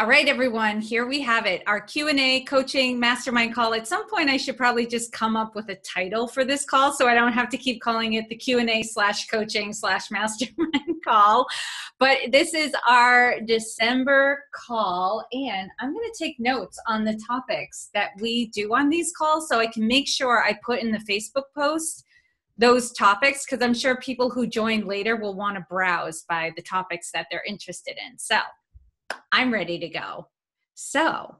All right, everyone, here we have it, our Q&A coaching mastermind call. At some point, I should probably just come up with a title for this call so I don't have to keep calling it the Q&A/coaching/mastermind call. But this is our December call, and I'm going to take notes on the topics that we do on these calls so I can make sure I put in the Facebook post those topics, because I'm sure people who join later will want to browse by the topics that they're interested in. So I'm ready to go. So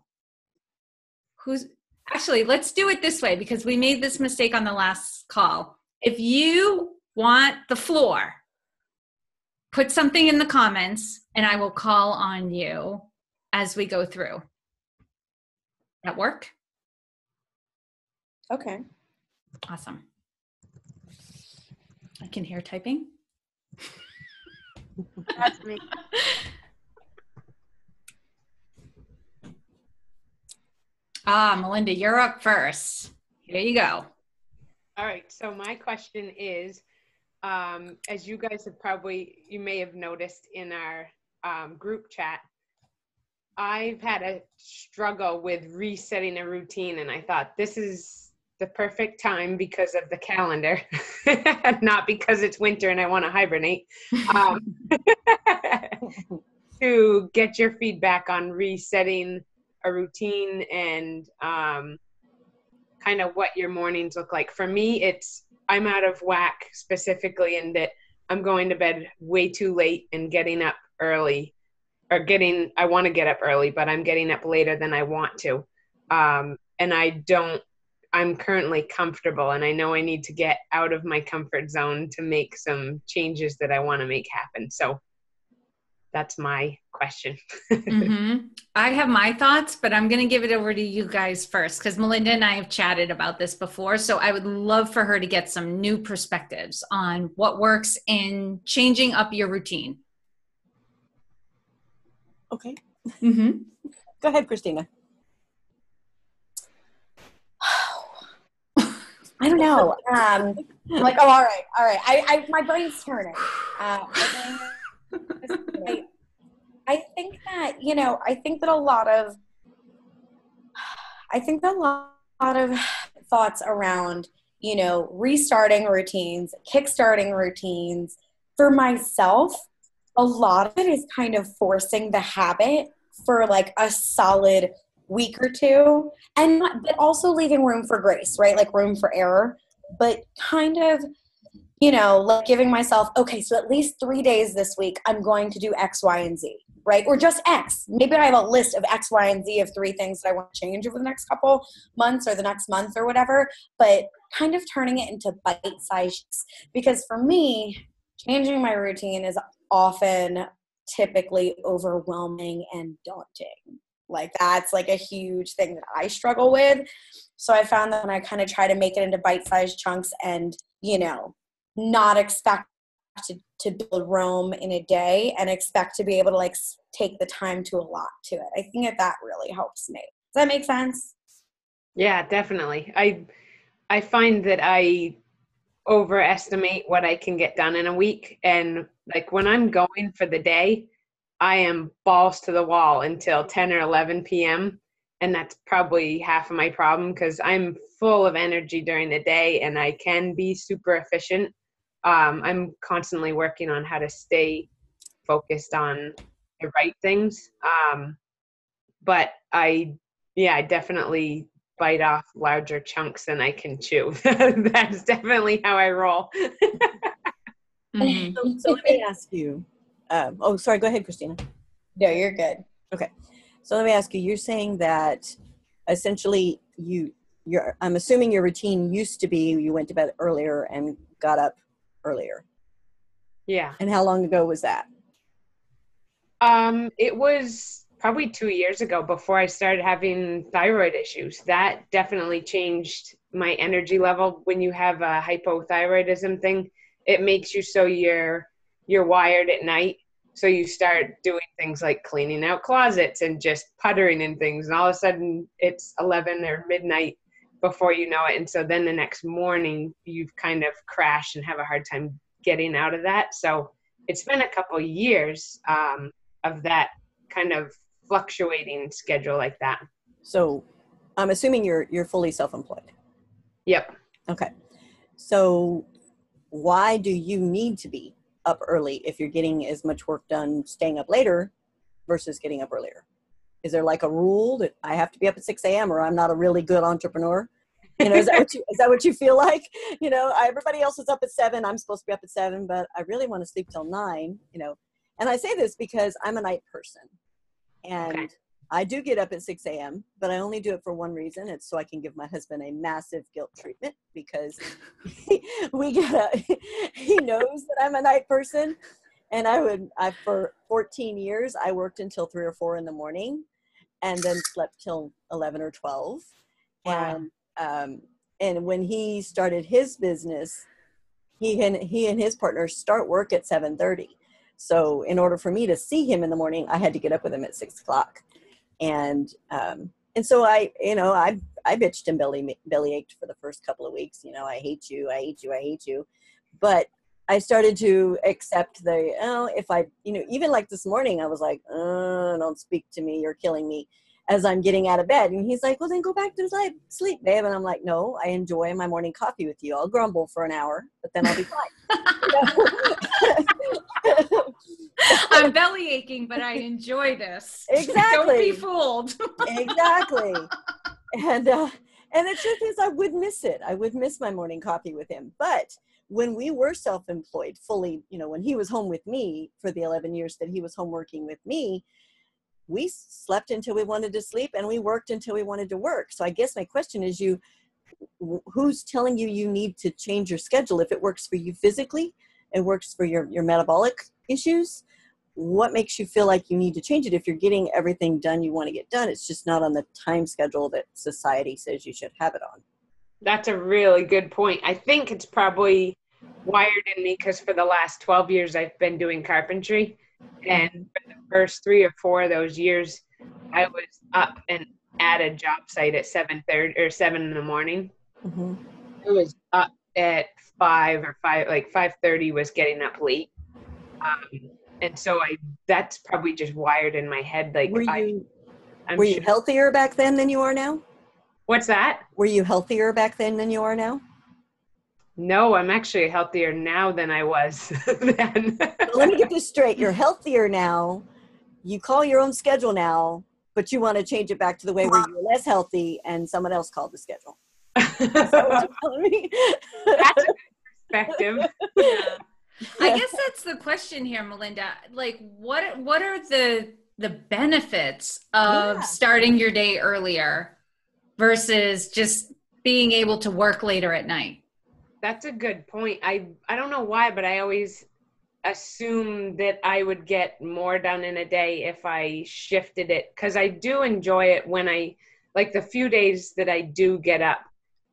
let's do it this way, because we made this mistake on the last call. If you want the floor, put something in the comments and I will call on you as we go through. That work? Okay. Awesome. I can hear typing. That's me. Melinda, you're up first. Here you go. All right. So my question is, as you guys you may have noticed in our group chat, I've had a struggle with resetting a routine, and I thought this is the perfect time because of the calendar, not because it's winter and I want to hibernate, to get your feedback on resetting a routine and kind of what your mornings look like. For me, I'm out of whack specifically in that I'm going to bed way too late and getting up early, I want to get up early, but I'm getting up later than I want to. And I'm currently comfortable, and I know I need to get out of my comfort zone to make some changes that I want to make happen. So that's my question. Mm-hmm. I have my thoughts, but I'm going to give it over to you guys first, because Melinda and I have chatted about this before. So I would love for her to get some new perspectives on what works in changing up your routine. Okay. Mm-hmm. Go ahead, Christina. I don't know. Like, oh, all right. My brain's turning. I think that, I think that a lot of thoughts around, restarting routines, kickstarting routines, for myself, a lot of it is kind of forcing the habit for like a solid week or two, but also leaving room for grace, right? Like room for error, but kind of, like giving myself, okay, so at least 3 days this week, I'm going to do X, Y, and Z, right? Or just X. Maybe I have a list of X, Y, and Z of 3 things that I want to change over the next couple months or the next month or whatever, but kind of turning it into bite-sized. Because for me, changing my routine is often typically overwhelming and daunting. Like that's like a huge thing that I struggle with. So I found that when I kind of try to make it into bite-sized chunks and, not expect to build Rome in a day and expect to be able to like take the time to allot to it. I think that really helps me. Does that make sense? Yeah, definitely. I find that I overestimate what I can get done in a week. And like when I'm going for the day, I am balls to the wall until 10 or 11 p.m. And that's probably half of my problem, because I'm full of energy during the day and I can be super efficient. I'm constantly working on how to stay focused on the right things. But I definitely bite off larger chunks than I can chew. That's definitely how I roll. Mm-hmm. So let me ask you, sorry, go ahead, Christina. No, you're good. Okay. So let me ask you, you're saying that essentially I'm assuming your routine used to be you went to bed earlier and got up earlier. Yeah. And how long ago was that? It was probably 2 years ago, before I started having thyroid issues. That definitely changed my energy level. When you have a hypothyroidism thing, it makes you so you're wired at night. So you start doing things like cleaning out closets and just puttering in things. And all of a sudden it's 11 or midnight before you know it. And so then the next morning you've kind of crashed and have a hard time getting out of that. So it's been a couple years of that kind of fluctuating schedule like that. So I'm assuming you're fully self-employed. Yep. Okay. So why do you need to be up early if you're getting as much work done staying up later versus getting up earlier? Is there like a rule that I have to be up at 6 a.m. or I'm not a really good entrepreneur? You know, is that what you feel like? You know, everybody else is up at 7. I'm supposed to be up at 7, but I really want to sleep till 9, you know. And I say this because I'm a night person. And Okay. I do get up at 6 a.m., but I only do it for one reason. It's so I can give my husband a massive guilt treatment because he knows that I'm a night person. And for 14 years, I worked until 3 or 4 in the morning and then slept till 11 or 12. Wow. And when he started his business, he and his partner start work at 7:30. So in order for me to see him in the morning, I had to get up with him at 6 o'clock. And so I bitched and belly ached for the first couple of weeks. You know, I hate you. But I started to accept even like this morning, I was like, don't speak to me. You're killing me as I'm getting out of bed. And he's like, well, then go back to sleep, babe. And I'm like, no, I enjoy my morning coffee with you. I'll grumble for an hour, but then I'll be fine. I'm belly aching, but I enjoy this. Exactly. Don't be fooled. Exactly. And the truth is I would miss it. I would miss my morning coffee with him. But when we were self-employed fully, you know, when he was home with me for the 11 years that he was home working with me, we slept until we wanted to sleep and we worked until we wanted to work. So I guess my question is who's telling you need to change your schedule? If it works for you physically, it works for your metabolic issues, what makes you feel like you need to change it? If you're getting everything done you want to get done, it's just not on the time schedule that society says you should have it on. That's a really good point. I think it's probably wired in me because for the last 12 years I've been doing carpentry. And for the first 3 or 4 of those years, I was up and at a job site at 7:30 or 7 in the morning. Mm-hmm. I was up at 5:30 was getting up late. And so that's probably just wired in my head. Like, were you healthier back then than you are now? What's that? Were you healthier back then than you are now? No, I'm actually healthier now than I was then. Let me get this straight. You're healthier now. You call your own schedule now, but you want to change it back to the way where you're less healthy and someone else called the schedule. Is that what you're telling me? That's a good perspective. Yeah. I guess that's the question here, Melinda. Like, what are the benefits of starting your day earlier versus just being able to work later at night? That's a good point. I don't know why, but I always assume that I would get more done in a day if I shifted it, because I do enjoy it when like the few days that I do get up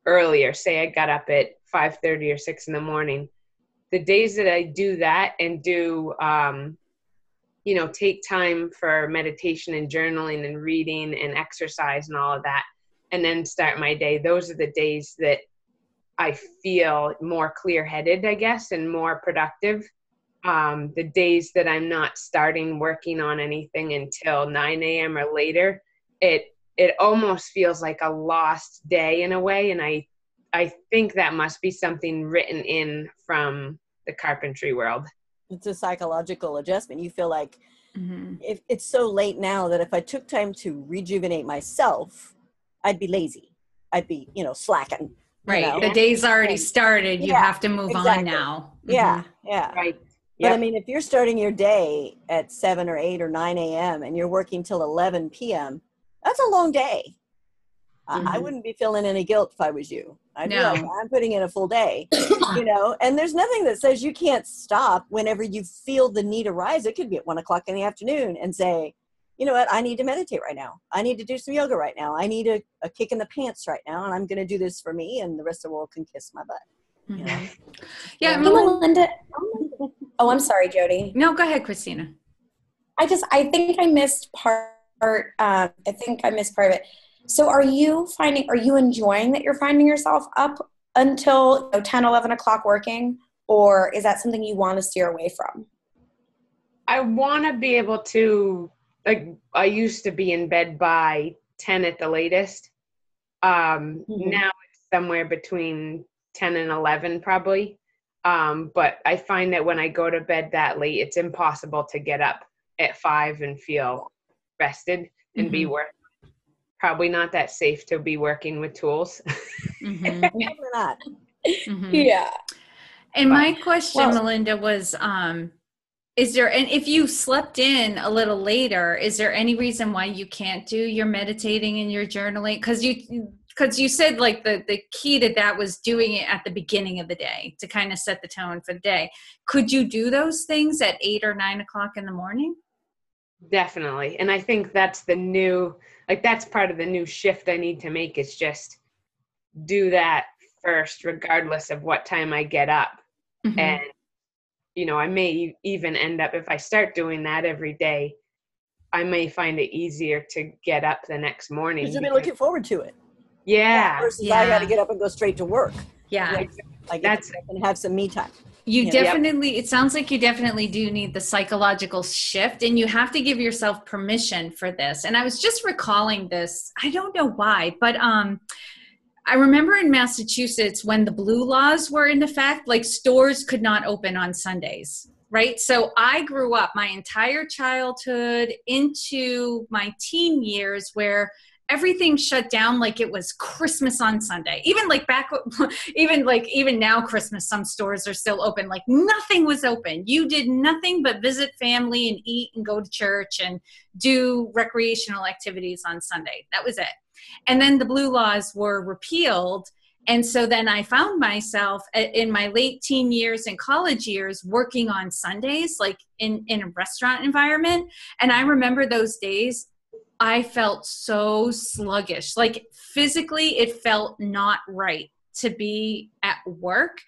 earlier, say I got up at 5:30 or 6 in the morning, the days that I do that and do, take time for meditation and journaling and reading and exercise and all of that, and then start my day, those are the days that I feel more clear-headed, I guess, and more productive. The days that I'm not starting working on anything until 9 a.m. or later, it almost feels like a lost day in a way. And I think that must be something written in from the carpentry world. It's a psychological adjustment. You feel like if it's so late now that if I took time to rejuvenate myself, I'd be lazy. I'd be, slacking. Right. The day's already started. You have to move on now. Yeah. Yeah. Right. But I mean, if you're starting your day at 7 or 8 or 9 a.m. and you're working till 11 p.m., that's a long day. I wouldn't be feeling any guilt if I was you. I'd be like, I'm putting in a full day, and there's nothing that says you can't stop whenever you feel the need arise. It could be at 1 o'clock in the afternoon and say, you know what, I need to meditate right now. I need to do some yoga right now. I need a kick in the pants right now. And I'm going to do this for me, and the rest of the world can kiss my butt. Yeah. Melinda. Oh, I'm sorry, Jody. No, go ahead, Christina. I think I missed part of it. So are you enjoying that you're finding yourself up until 10, 11 o'clock working, or is that something you want to steer away from? I want to be able to, like I used to be in bed by 10 at the latest. Now it's somewhere between 10 and 11 probably. But I find that when I go to bed that late, it's impossible to get up at 5 and feel rested and be working. Probably not that safe to be working with tools. Probably not. Yeah. And my question, Melinda, was, is there, and if you slept in a little later, is there any reason why you can't do your meditating and your journaling? Because you said like the key to that was doing it at the beginning of the day to kind of set the tone for the day. Could you do those things at 8 or 9 o'clock in the morning? Definitely. And I think that's that's part of the new shift I need to make, is just do that first, regardless of what time I get up. And, I may even end up, if I start doing that every day, I may find it easier to get up the next morning. Because you'll be looking forward to it. Yeah. Versus I got to get up and go straight to work. Yeah. I get to and have some me time. You definitely, it sounds like you definitely do need the psychological shift, and you have to give yourself permission for this. And I was just recalling this, I don't know why, but I remember in Massachusetts when the blue laws were in effect, like stores could not open on Sundays, right? So I grew up my entire childhood into my teen years where everything shut down like it was Christmas on Sunday. Even now Christmas, some stores are still open. Like nothing was open. You did nothing but visit family and eat and go to church and do recreational activities on Sunday. That was it. And then the blue laws were repealed. And so then I found myself in my late teen years and college years working on Sundays, like in a restaurant environment. And I remember those days, I felt so sluggish. Like physically, it felt not right to be at work.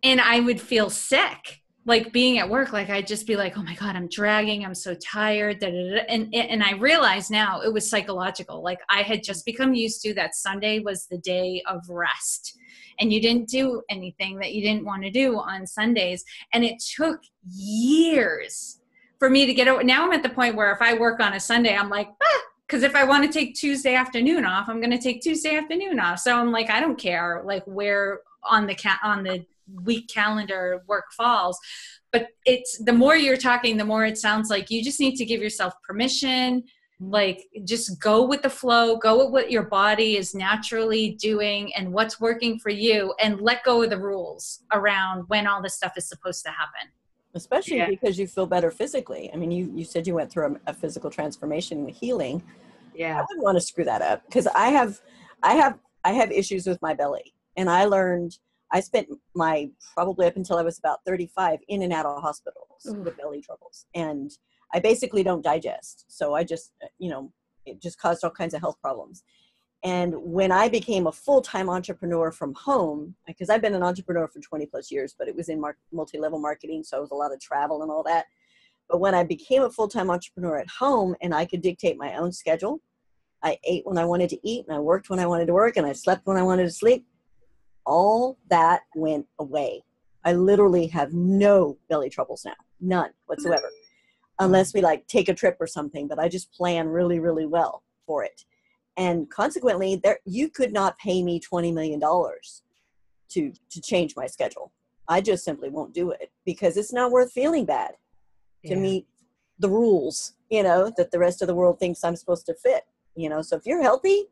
And I would feel sick, like being at work. Like I'd just be like, oh my God, I'm dragging. I'm so tired. Da, da, da. And I realize now it was psychological. Like I had just become used to that Sunday was the day of rest. And you didn't do anything that you didn't want to do on Sundays. And it took years for me to get over. Now I'm at the point where if I work on a Sunday, I'm like, because if I want to take Tuesday afternoon off, I'm going to take Tuesday afternoon off. So I'm like, I don't care like where on the week calendar work falls. But it's the more you're talking, the more it sounds like you just need to give yourself permission. Like just go with the flow, go with what your body is naturally doing and what's working for you, and let go of the rules around when all this stuff is supposed to happen. Especially because you feel better physically. I mean, you said you went through a physical transformation with healing. Yeah. I wouldn't want to screw that up because I have issues with my belly. And I spent probably up until I was about 35 in and out of hospitals with belly troubles. And I basically don't digest. So I just, it just caused all kinds of health problems. And when I became a full-time entrepreneur from home, because I've been an entrepreneur for 20 plus years, but it was in multi-level marketing. So it was a lot of travel and all that. But when I became a full-time entrepreneur at home and I could dictate my own schedule, I ate when I wanted to eat and I worked when I wanted to work and I slept when I wanted to sleep. All that went away. I literally have no belly troubles now, none whatsoever, unless we like take a trip or something, but I just plan really, really well for it. And consequently, you could not pay me $20 million to change my schedule. I just simply won't do it because it's not worth feeling bad to meet the rules, that the rest of the world thinks I'm supposed to fit, So if you're healthy,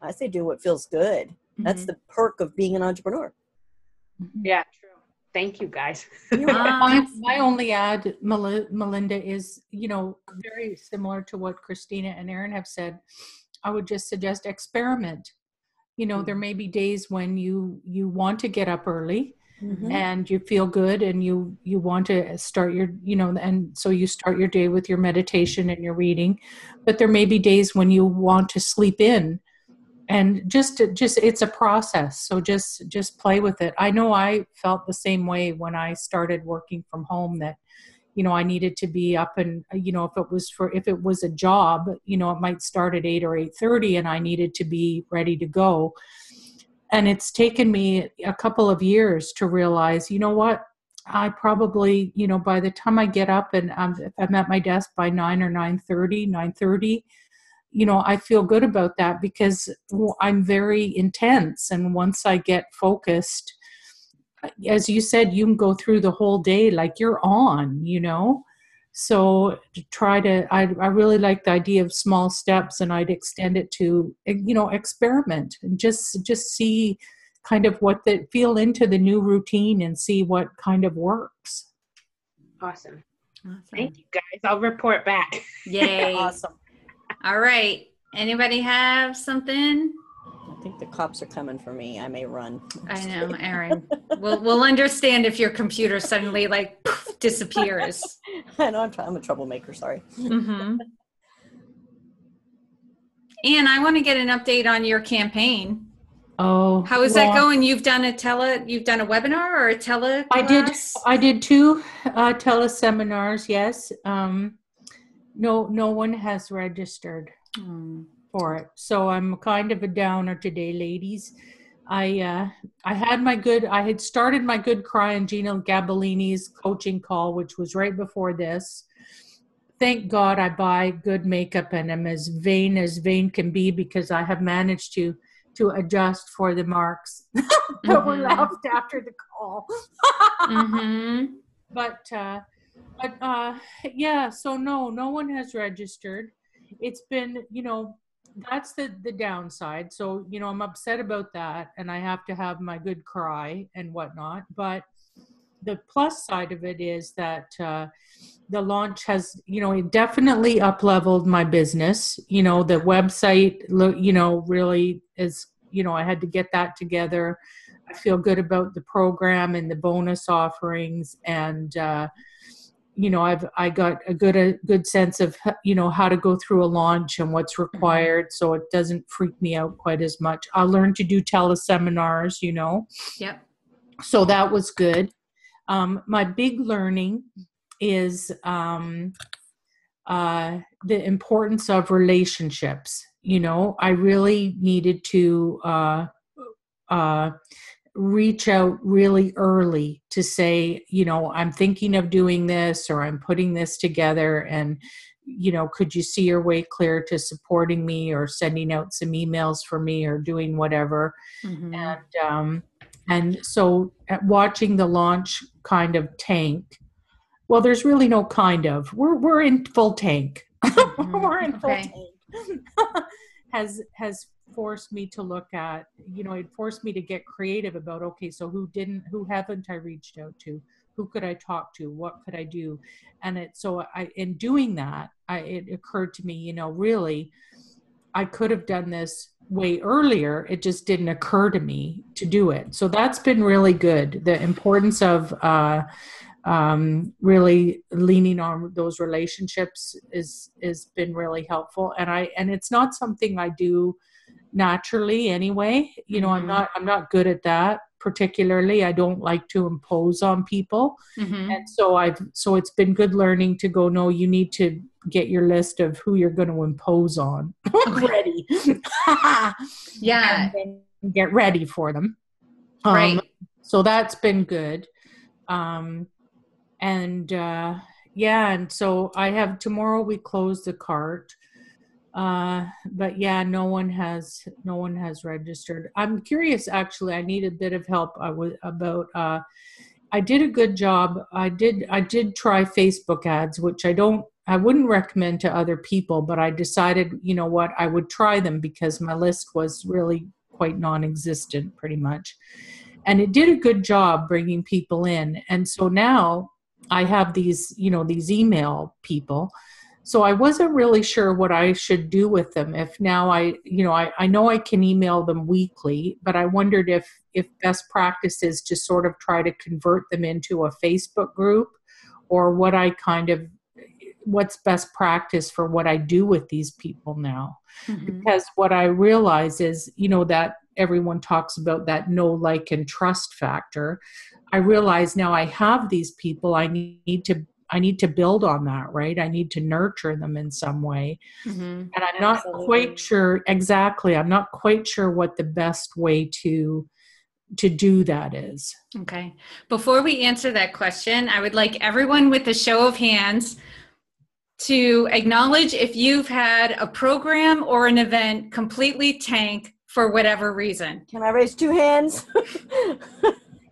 I say do what feels good. Mm-hmm. That's the perk of being an entrepreneur. Yeah, true. Thank you, guys. My only add, Melinda, is, very similar to what Christina and Erin have said. I would just suggest experiment. There may be days when you want to get up early and you feel good and you want to start your, and so you start your day with your meditation and your reading. But there may be days when you want to sleep in, and just it's a process. So just play with it. I know I felt the same way when I started working from home, that I needed to be up and, if it was a job, it might start at 8 or 8:30 and I needed to be ready to go. And it's taken me a couple of years to realize, what, I probably, by the time I get up and if I'm at my desk by 9 or 9:30, I feel good about that because I'm very intense. And once I get focused, as you said, you can go through the whole day like you're on, So I really like the idea of small steps, and I'd extend it to, experiment and just see kind of feel into the new routine and see what kind of works. Awesome. Thank you, guys. I'll report back. Yay. Awesome. All right. Anybody have something? I think the cops are coming for me. I may run. I know, Erin. We'll understand if your computer suddenly poof, disappears. I know I'm a troublemaker. Sorry. Mm-hmm. And I want to get an update on your campaign. Oh, how is that going? You've done a webinar or a tele? I did 2 teleseminars. Yes. No one has registered for it, so I'm kind of a downer today, ladies. I had started my Good Cry and Gina Gabellini's coaching call, which was right before this. Thank God I buy good makeup and am as vain can be, because I have managed to adjust for the marks that were left after the call. Mm-hmm. But yeah, so no one has registered. It's been, that's the downside. So, I'm upset about that, and I have to have my good cry and whatnot. But the plus side of it is that the launch has, it definitely up-leveled my business. The website, really is, I had to get that together. I feel good about the program and the bonus offerings, and I got a good sense of how to go through a launch and what's required, so it doesn't freak me out quite as much. I'll learn to do teleseminars, Yep. So that was good. My big learning is the importance of relationships. I really needed to reach out really early to say, I'm thinking of doing this, or I'm putting this together, and, could you see your way clear to supporting me, or sending out some emails for me, or doing whatever. Mm-hmm. And so watching the launch kind of tank, well, there's really no kind of, we're in full tank. Mm-hmm. We're in full Okay. tank. has forced me to look at, it forced me to get creative about, okay, so who haven't I reached out to? Who could I talk to? What could I do? And in doing that, it occurred to me, really, I could have done this way earlier. It just didn't occur to me to do it. So that's been really good. The importance of really leaning on those relationships is been really helpful. And it's not something I do naturally anyway. I'm not good at that particularly. I don't like to impose on people. Mm-hmm. And so it's been good learning to go, no, you need to get your list of who you're going to impose on ready. Yeah. And then get ready for them. Right. So that's been good. And so I have, tomorrow we close the cart. But yeah, no one has registered. I'm curious, actually. I need a bit of help I did a good job. I did try Facebook ads, which I wouldn't recommend to other people, but I decided, what, I would try them because my list was really quite non-existent pretty much. And it did a good job bringing people in. And so now I have these email people. So I wasn't really sure what I should do with them. If now I know I can email them weekly, but I wondered if best practice is to sort of try to convert them into a Facebook group, or what's best practice for what I do with these people now. Mm-hmm. Because what I realize is, that everyone talks about that know, like, and trust factor. I realize now I have these people, I need to build on that, right? I need to nurture them in some way. Mm-hmm. And I'm not quite sure, exactly. I'm not quite sure what the best way to to do that is. Okay. Before we answer that question, I would like everyone with a show of hands to acknowledge if you've had a program or an event completely tank for whatever reason. Can I raise 2 hands?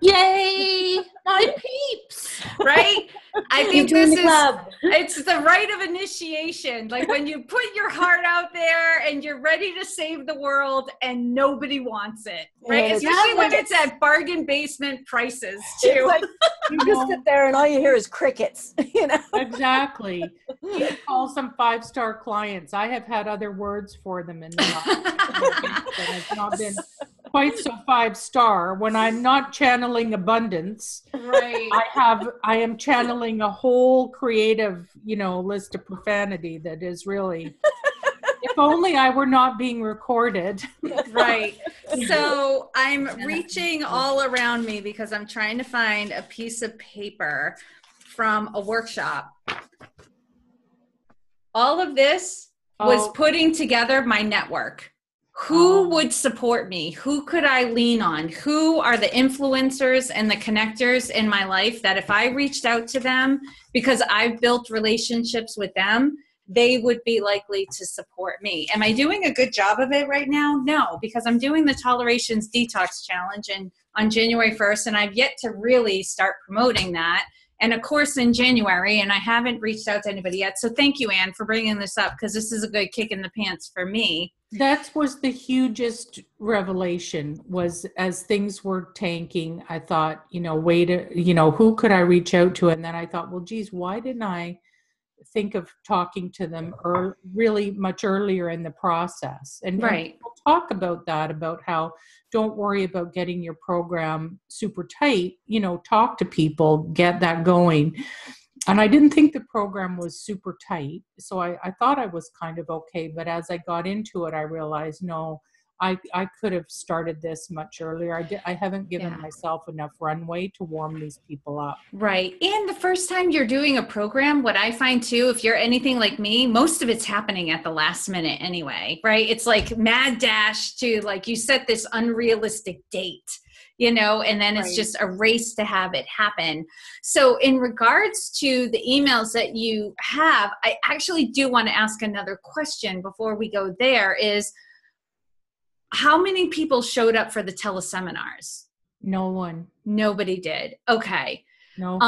Yay! My peeps! Right? I You think joined this the club. it's the rite of initiation. Like when you put your heart out there and you're ready to save the world and nobody wants it, right? Yeah, Especially when it's at bargain basement prices too. It's like you just sit there and all you hear is crickets, you know? Exactly. You call some 5-star clients. I have had other words for them in the last that has not been quite so 5-star. When I'm not channeling abundance, Right. I am channeling a whole creative, list of profanity that is really, if only I were not being recorded. Right. So I'm reaching all around me because I'm trying to find a piece of paper from a workshop. All of this was putting together my network. Who would support me? Who could I lean on? Who are the influencers and the connectors in my life that if I reached out to them, because I've built relationships with them, they would be likely to support me. Am I doing a good job of it right now? No, because I'm doing the Tolerations Detox Challenge on January 1st, and I've yet to really start promoting that. And a course in January, and I haven't reached out to anybody yet. So thank you, Anne, for bringing this up, because this is a good kick in the pants for me. That was the hugest revelation, was as things were tanking, I thought, who could I reach out to? And then I thought, well, geez, why didn't I think of talking to them really much earlier in the process? And Right. we'll talk about that, about how don't worry about getting your program super tight, talk to people, get that going. And I didn't think the program was super tight. So I thought I was kind of okay. But as I got into it, I realized, no, I could have started this much earlier. I haven't given myself enough runway to warm these people up. Right. And the first time you're doing a program, what I find too, if you're anything like me, most of it's happening at the last minute anyway, right? It's like mad dash to, like, you set this unrealistic date, and then it's just a race to have it happen. So in regards to the emails that you have, I actually do want to ask another question before we go there is, how many people showed up for the teleseminars? No one. Nobody did. Okay. No.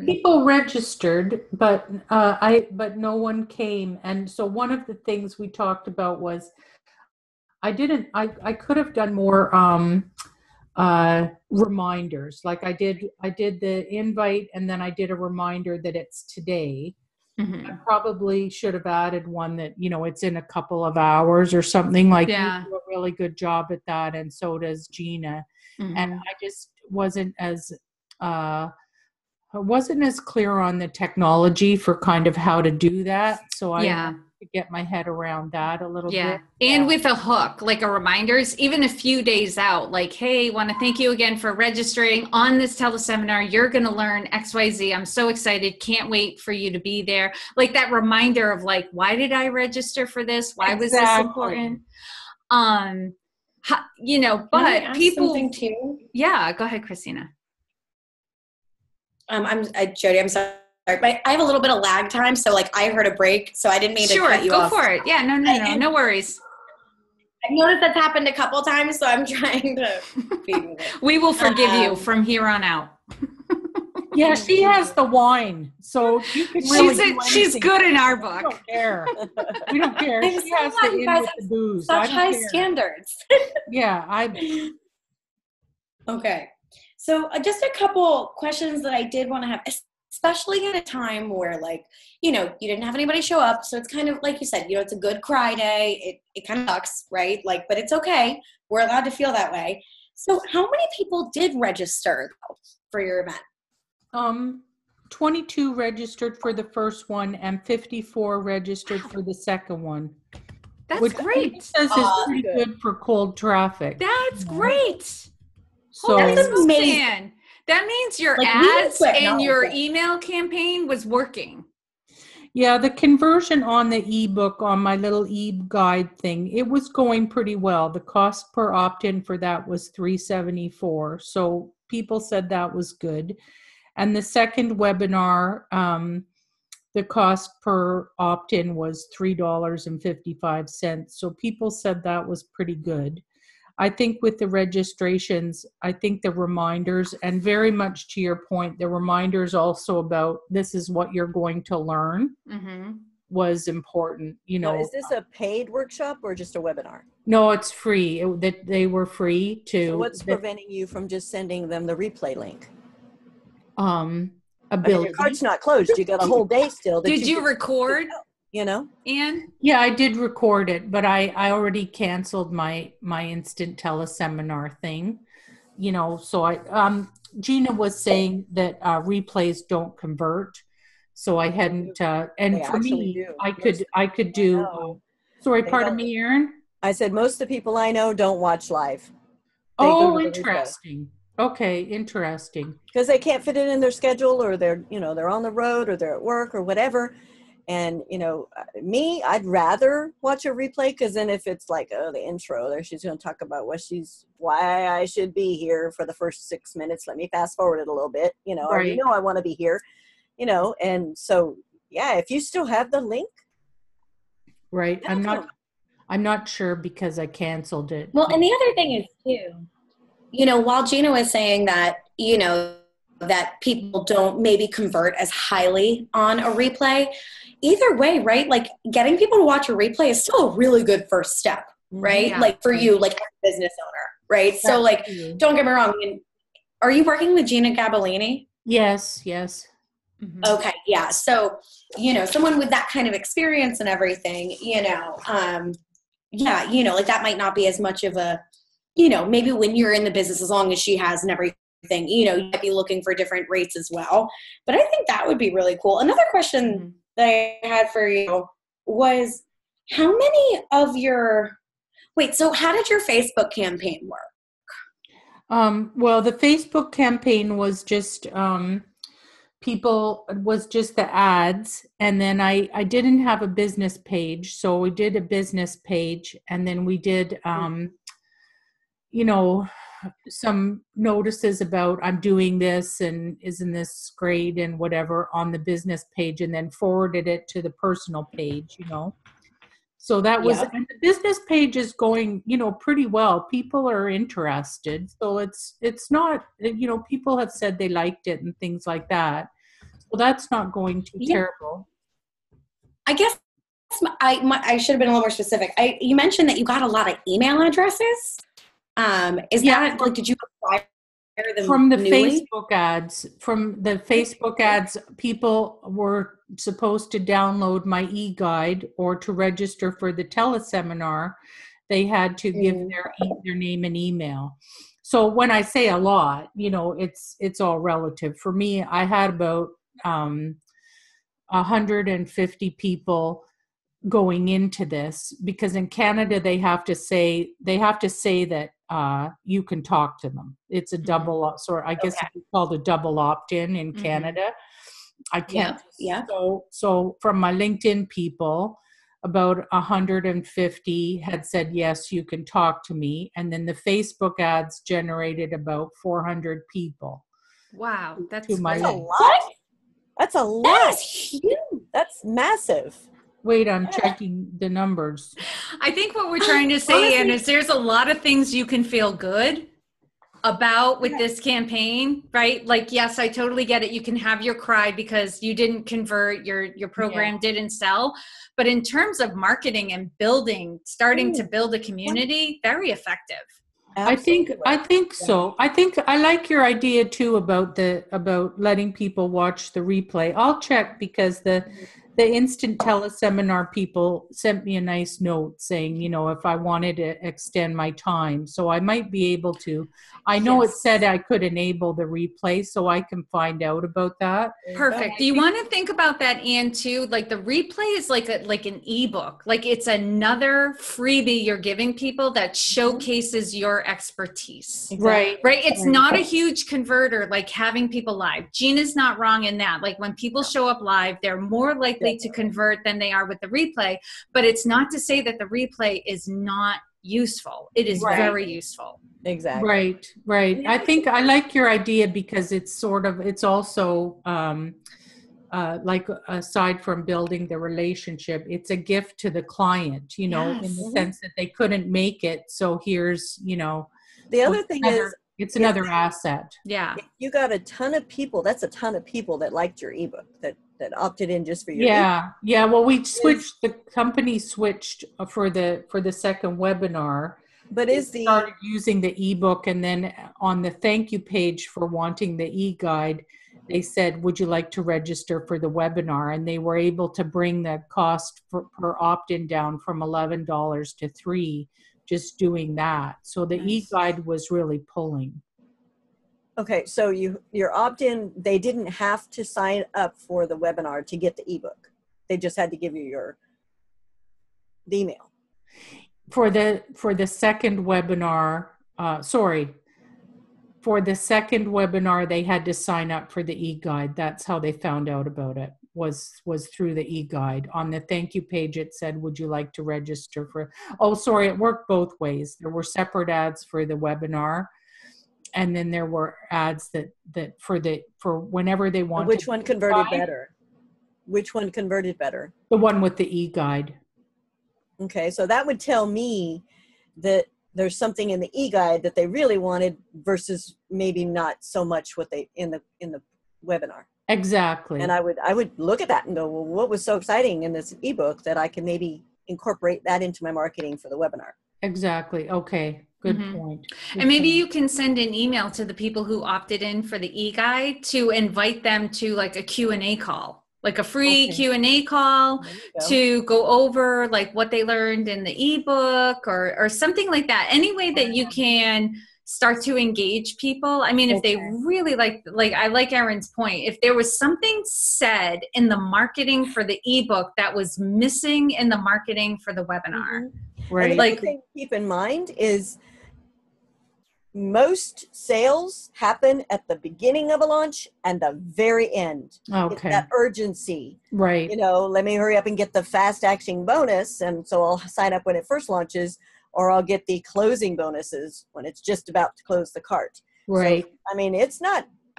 People registered, but no one came. And so one of the things we talked about was I could have done more reminders. Like I did the invite, and then I did a reminder that it's today. Mm-hmm. I probably should have added one that, it's in a couple of hours or something. Like you do a really good job at that, and so does Gina. Mm-hmm. And I just wasn't as clear on the technology for kind of how to do that. So I had to get my head around that a little bit. And with a hook, like a reminders, even a few days out, like, hey, want to thank you again for registering on this teleseminar. You're going to learn XYZ. I'm so excited. Can't wait for you to be there. Like that reminder of like, why did I register for this? Why was this important? But people, something too? Yeah, go ahead, Christina. Jody, I'm sorry, but I have a little bit of lag time, so like I heard a break, so I didn't mean to cut you off. Sure, go for it. Yeah, no worries. I've noticed that's happened a couple times, so I'm trying to feed with it. We will forgive you from here on out. Yeah, she has the wine, so you can really she's good in our book. We don't care. We don't care. She has the in with the booze. Such high standards. Yeah, Okay. So just a couple questions that I did want to have, especially at a time where you didn't have anybody show up. So it's kind of like you said, it's a good cry day. It kind of sucks, right? But it's okay. We're allowed to feel that way. So how many people did register for your event? 22 registered for the first one and 54 registered for the second one. That's great. Says is pretty good for cold traffic. That's great. So that's amazing. That means your ads and your email campaign was working. Yeah, the conversion on the ebook, on my little e-guide thing, it was going pretty well. The cost per opt-in for that was $374. So people said that was good. And the second webinar, the cost per opt-in was $3.55. So people said that was pretty good. I think with the registrations, I think the reminders, and very much to your point, the reminders also about this is what you're going to learn was important. You know, Now, is this a paid workshop or just a webinar? no, it's free. That they were free to. So what's preventing you from just sending them the replay link? Ability. Your card's not closed. You got a whole day still. That Did you record, You know, Anne? Yeah, I did record it, but I already canceled my instant teleseminar thing. You know, so Gina was saying that replays don't convert, so I hadn't. And They for me, do. I could do. know. Sorry, They pardon don't. me, Erin. I said most of the people I know don't watch live. They go Oh, to the replay. interesting. Okay, interesting. Because they can't fit it in their schedule, or they're on the road, or they're at work, or whatever. And me, I'd rather watch a replay, because then if it's like, oh, the intro there, she's going to talk about why I should be here for the first 6 minutes. Let me fast forward it a little bit. I already know I want to be here. And so yeah, if you still have the link, Right. I'm not sure because I canceled it. Well, and the other thing is too, while Gina was saying that, that people don't maybe convert as highly on a replay, either way, right? Like getting people to watch a replay is still a really good first step, right? Yeah. Like for you, like as a business owner, right? So like, don't get me wrong. Are you working with Gina Gabellini? Yes. Okay. Yeah. So, someone with that kind of experience and everything, like that might not be as much of a, maybe when you're in the business, as long as she has and everything, you might be looking for different rates as well. But I think that would be really cool. Another question that I had for you was, how many of so how did your Facebook campaign work? Well, the Facebook campaign was just the ads, and then I didn't have a business page, so we did a business page, and then we did some notices about I'm doing this and isn't this great and whatever on the business page, and then forwarded it to the personal page, So that was, and the business page is going, pretty well. People are interested. So it's not, people have said they liked it and things like that. So that's not going too terrible. I guess I should have been a little more specific. You mentioned that you got a lot of email addresses. Is that like, did you acquire them from the newly? Facebook ads? From the Facebook ads, people were supposed to download my e-guide, or to register for the teleseminar, they had to give their name and email. So when I say a lot, it's all relative. For me, I had about 150 people going into this, because in Canada they have to say that you can talk to them. It's a double I guess it's called a double opt-in in Canada. I can't. So from my LinkedIn people, about 150 had said yes, you can talk to me, and then the Facebook ads generated about 400 people. Wow, that's a lot. That's a lot. That's huge. That's massive. Wait, I'm checking the numbers. I think what we're trying to say, Anne, is there's a lot of things you can feel good about with this campaign, right? Like, yes, I totally get it. You can have your cry because you didn't convert, your program didn't sell. But in terms of marketing and starting to build a community, very effective. Absolutely. I think so. I think I like your idea too about letting people watch the replay. I'll check, because the instant teleseminar people sent me a nice note saying, if I wanted to extend my time. So I might be able to. I know it said I could enable the replay, so I can find out about that. Perfect. Do you want to think about that, Anne, too? Like the replay is like an ebook. Like it's another freebie you're giving people that showcases your expertise. Right. Right. It's not a huge converter like having people live. Gina's not wrong in that. Like when people show up live, they're more likely likely to convert than they are with the replay. But it's not to say that the replay is not useful. It is very useful. Exactly. Right. I think I like your idea because it's also like aside from building the relationship, it's a gift to the client, in the sense that they couldn't make it. So here's, the other thing it's another asset. Yeah. If you got a ton of people, that's a ton of people that liked your ebook that opted in just for your ebook. Yeah. Well, the company switched for the second webinar. But started using the ebook, and then on the thank you page for wanting the e-guide, they said, would you like to register for the webinar? And they were able to bring the cost per opt-in down from $11 to $3, just doing that. So the e-guide was really pulling. Okay, so your opt-in, they didn't have to sign up for the webinar to get the ebook. They just had to give you the email. For the second webinar, for the second webinar, they had to sign up for the e-guide. That's how they found out about it, was through the e-guide. On the thank you page, it said, would you like to register for, it worked both ways. There were separate ads for the webinar, and then there were ads that for whenever they wanted. Which one converted better? Which one converted better? The one with the e-guide. Okay, so that would tell me that there's something in the e-guide that they really wanted versus maybe not so much what they in the webinar. Exactly. And I would look at that and go, well, what was so exciting in this ebook that I can maybe incorporate that into my marketing for the webinar? Exactly. Okay. Good point. And maybe you can send an email to the people who opted in for the e-guide to invite them to like a Q&A call. Like a free Q&A call to go over like what they learned in the ebook or something like that. Any way that you can start to engage people. I mean, if they really like I like Erin's point, if there was something said in the marketing for the ebook that was missing in the marketing for the webinar. Right. And the other thing to keep in mind is most sales happen at the beginning of a launch and the very end. It's that urgency. Right. Let me hurry up and get the fast acting bonus. And so I'll sign up when it first launches, or I'll get the closing bonuses when it's just about to close the cart. Right. So, I mean, it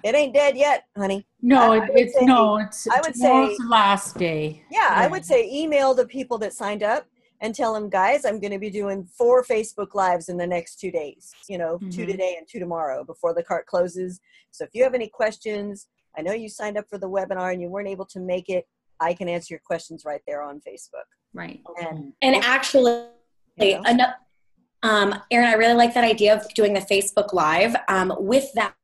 ain't dead yet, honey. No, it's tomorrow's the last day. Yeah, I would say email the people that signed up and tell them, guys, I'm going to be doing 4 Facebook Lives in the next 2 days, 2 today and 2 tomorrow before the cart closes. So if you have any questions, I know you signed up for the webinar and you weren't able to make it, I can answer your questions right there on Facebook. Right. And actually, Erin, I really like that idea of doing the Facebook Live. With that,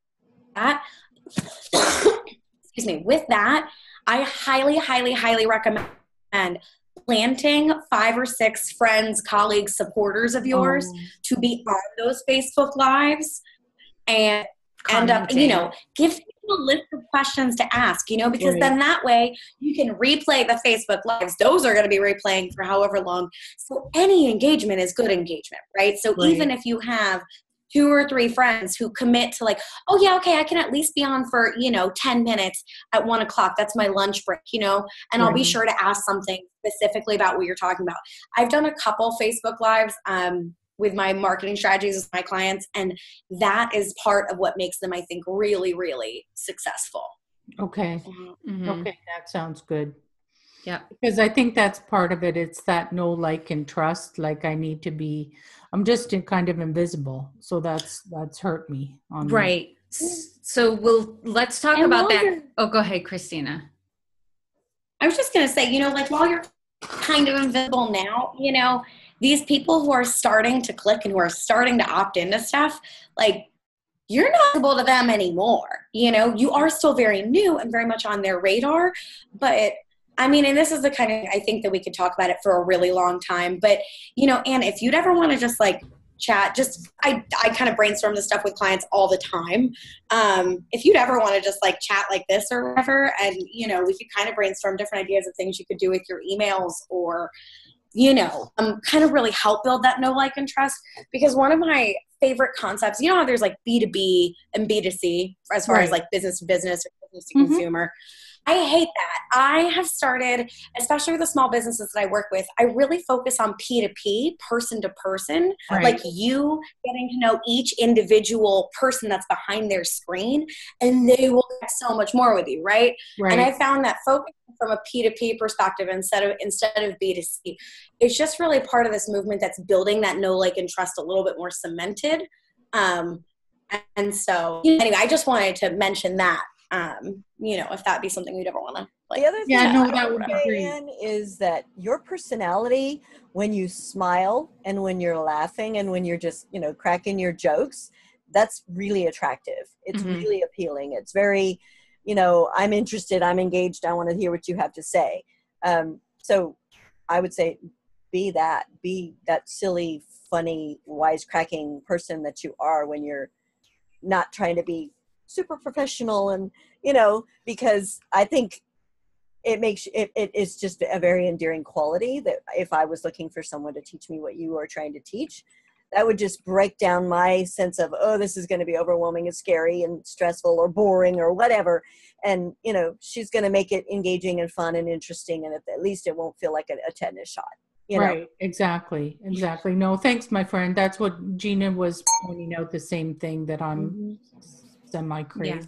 with that, I highly, highly, highly recommend planting 5 or 6 friends, colleagues, supporters of yours to be on those Facebook Lives and end up, give people a list of questions to ask, because then that way you can replay the Facebook Lives. Those are going to be replaying for however long. So any engagement is good engagement, right? So even if you have 2 or 3 friends who commit to like, oh yeah, okay, I can at least be on for, 10 minutes at 1 o'clock. That's my lunch break, and I'll be sure to ask something specifically about what you're talking about. I've done a couple Facebook Lives with my marketing strategies with my clients, and that is part of what makes them, I think, really, really successful. Okay. Okay, that sounds good. Yeah. Because I think that's part of it. It's that know, like, and trust. Like I'm just kind of invisible. So that's hurt me. Right. So let's talk about that. Oh, go ahead, Christina. I was just going to say, while you're kind of invisible now, these people who are starting to click and who are starting to opt into stuff, like, you're not visible to them anymore. You are still very new and very much on their radar, but I mean, and this is the kind of, I think that we could talk about it for a really long time, but, Anne, if you'd ever want to just like chat, I kind of brainstorm this stuff with clients all the time. If you'd ever want to just like chat like this or whatever, and, we could kind of brainstorm different ideas of things you could do with your emails or, kind of really help build that know, like, and trust. Because one of my favorite concepts, how there's like B2B and B2C as far as like business to business or business to consumer. I hate that. I have started, especially with the small businesses that I work with, I really focus on P2P, person to person, like you getting to know each individual person that's behind their screen, and they will get so much more with you, right? And I found that focusing from a P2P perspective instead of B2C, it's just really part of this movement that's building that know, like, and trust a little bit more cemented. And so anyway, I just wanted to mention that. If that'd be something we'd ever want to, like, the other thing that would be great. Is that your personality, when you smile and when you're laughing and when you're just, cracking your jokes, that's really attractive. It's really appealing. It's very, I'm interested, I'm engaged, I want to hear what you have to say. So I would say be that silly, funny, wisecracking person that you are when you're not trying to be super professional, and because I think it makes it's just a very endearing quality that if I was looking for someone to teach me what you are trying to teach, that would just break down my sense of, oh, this is going to be overwhelming and scary and stressful or boring or whatever. And she's going to make it engaging and fun and interesting, and at least it won't feel like a tetanus shot. Right, exactly. No, thanks, my friend. That's what Gina was pointing out, the same thing that I'm semi-crazy. Yeah.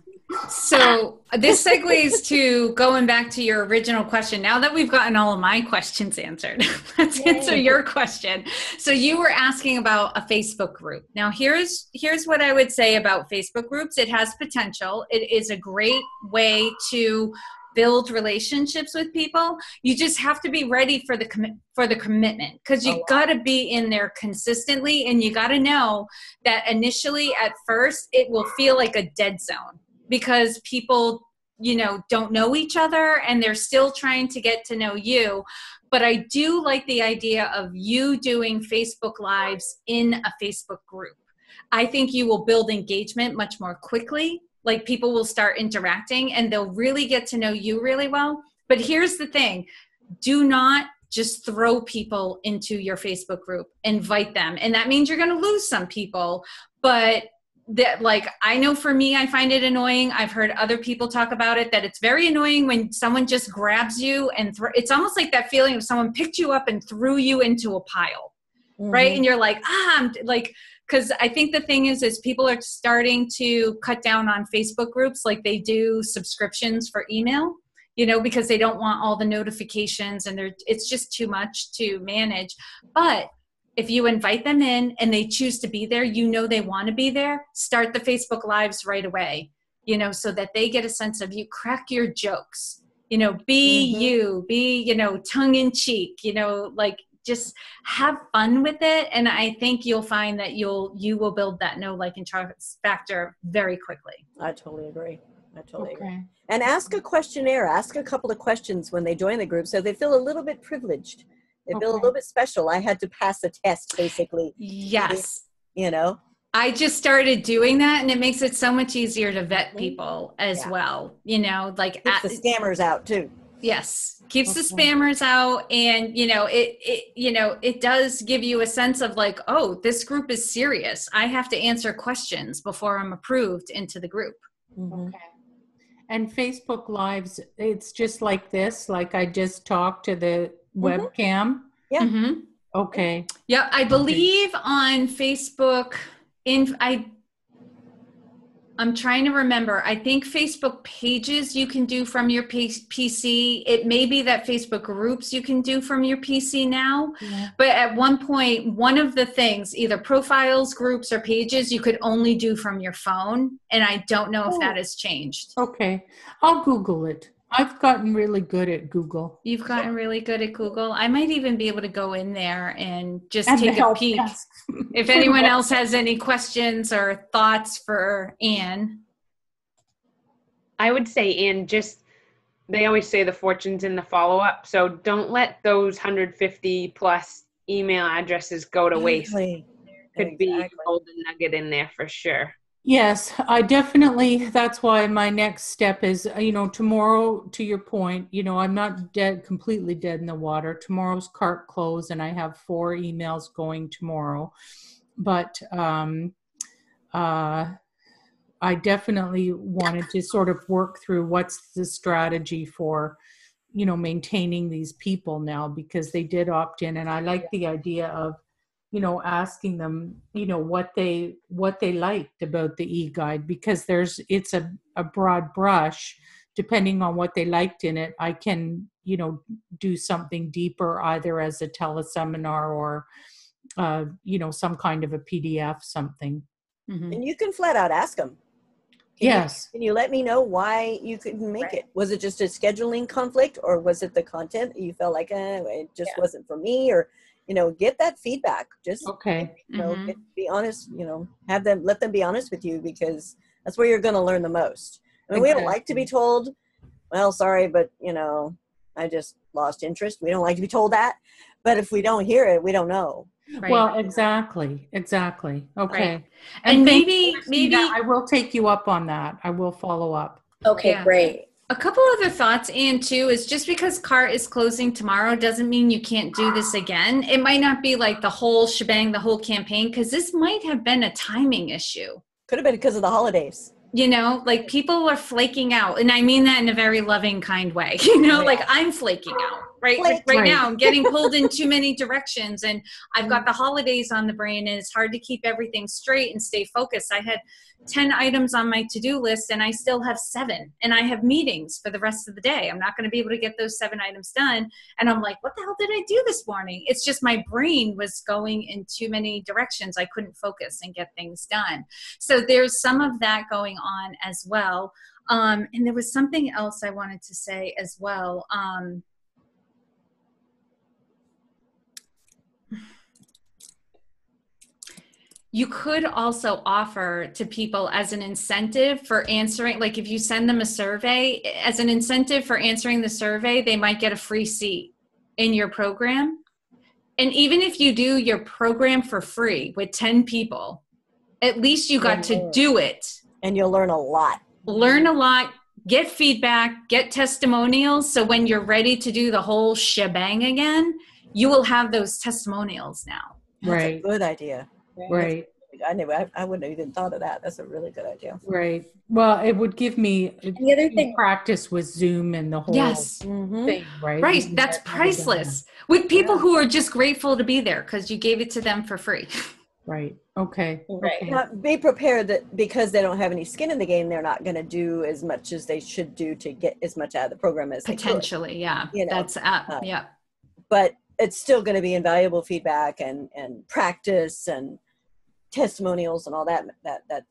So this segues to going back to your original question. Now that we've gotten all of my questions answered, let's answer your question. So you were asking about a Facebook group. Now here's what I would say about Facebook groups. It has potential. It is a great way to build relationships with people. You just have to be ready for the commitment, because you got to be in there consistently, and you got to know that initially at first it will feel like a dead zone because people don't know each other and they're still trying to get to know you. But I do like the idea of you doing Facebook Lives in a Facebook group. I think you will build engagement much more quickly. Like, people will start interacting and they'll really get to know you really well. But here's the thing. Do not just throw people into your Facebook group. Invite them. And that means you're going to lose some people. But that, like, I know for me, I find it annoying. I've heard other people talk about it, that it's very annoying when someone just grabs you and it's almost like that feeling of someone picked you up and threw you into a pile. Right. And you're like, I'm like, because I think the thing is people are starting to cut down on Facebook groups, like they do subscriptions for email, because they don't want all the notifications, and it's just too much to manage. But if you invite them in and they choose to be there, they want to be there, start the Facebook Lives right away, so that they get a sense of you. Crack your jokes, be you, be, tongue in cheek, like, just have fun with it. And I think you'll find that you will build that know, like, and trust factor very quickly. I totally agree. Agree. And ask a questionnaire, ask a couple of questions when they join the group, so they feel a little bit privileged. They feel a little bit special. I had to pass a test, basically. Yes. I just started doing that, and it makes it so much easier to vet people as well. Like, keeps the scammers out too. Yes, keeps the spammers out, and it does give you a sense of, like, oh, this group is serious. I have to answer questions before I'm approved into the group. Okay. And Facebook Lives, it's just like this. Like, I just talked to the webcam. Yeah. Okay. Yeah, I believe on Facebook. I'm trying to remember. I think Facebook pages you can do from your PC. It may be that Facebook groups you can do from your PC now. Yeah. But at one point, one of the things, either profiles, groups, or pages, you could only do from your phone. And I don't know if that has changed. Okay. I'll Google it. I've gotten really good at Google. You've gotten really good at Google. I might even be able to go in there and just take a peek. If anyone else has any questions or thoughts for Anne. I would say, Anne, they always say the fortune's in the follow-up. So don't let those 150 plus email addresses go to waste. Could be a golden nugget in there for sure. Yes, I definitely, that's why my next step is, tomorrow, to your point, I'm not completely dead in the water. Tomorrow's cart close, and I have 4 emails going tomorrow. But I I definitely wanted to sort of work through what's the strategy for, maintaining these people now, because they did opt in. And I like the idea of, asking them, what they liked about the e-guide, because it's a broad brush. Depending on what they liked in it, I can, do something deeper, either as a teleseminar or, some kind of a PDF, something. Mhm. And you can flat out ask them. Yes. Can you let me know why you couldn't make it? Was it just a scheduling conflict, or was it the content that you felt like it just wasn't for me? Or, get that feedback. Just Okay. be honest. Let them be honest with you, because that's where you're going to learn the most. I mean, we don't like to be told, well, sorry, but I just lost interest. We don't like to be told that. But if we don't hear it, we don't know. Right. Well, exactly. Okay. Right. And maybe I will take you up on that. I will follow up. Okay, great. A couple other thoughts, Anne, too, is just because CART is closing tomorrow doesn't mean you can't do this again. It might not be like the whole shebang, the whole campaign, because this might have been a timing issue. Could have been because of the holidays. Like people are flaking out. And I mean that in a very loving, kind way. Like I'm flaking out, right? Right now, I'm getting pulled in too many directions, and I've got the holidays on the brain, and it's hard to keep everything straight and stay focused. I had 10 items on my to-do list, and I still have 7, and I have meetings for the rest of the day. I'm not going to be able to get those 7 items done. And I'm like, what the hell did I do this morning? It's just my brain was going in too many directions. I couldn't focus and get things done. So there's some of that going on as well. And there was something else I wanted to say as well. You could also offer to people as an incentive for answering, like if you send them a survey, as an incentive for answering the survey, they might get a free seat in your program. And even if you do your program for free with 10 people, at least you got to do it. And you'll learn a lot. Learn a lot, get feedback, get testimonials. So when you're ready to do the whole shebang again, you will have those testimonials now. That's a good idea. Right. I wouldn't have even thought of that. That's a really good idea. Right. Well, it would give me the other thing, practice with Zoom and the whole thing, right? Right. That's priceless. With people who are just grateful to be there because you gave it to them for free. Right. Okay. Right. Okay. Now, be prepared that because they don't have any skin in the game, they're not going to do as much as they should do to get as much out of the program as Potentially, they could. yeah. That's yeah. But it's still going to be invaluable feedback and practice and testimonials and all that.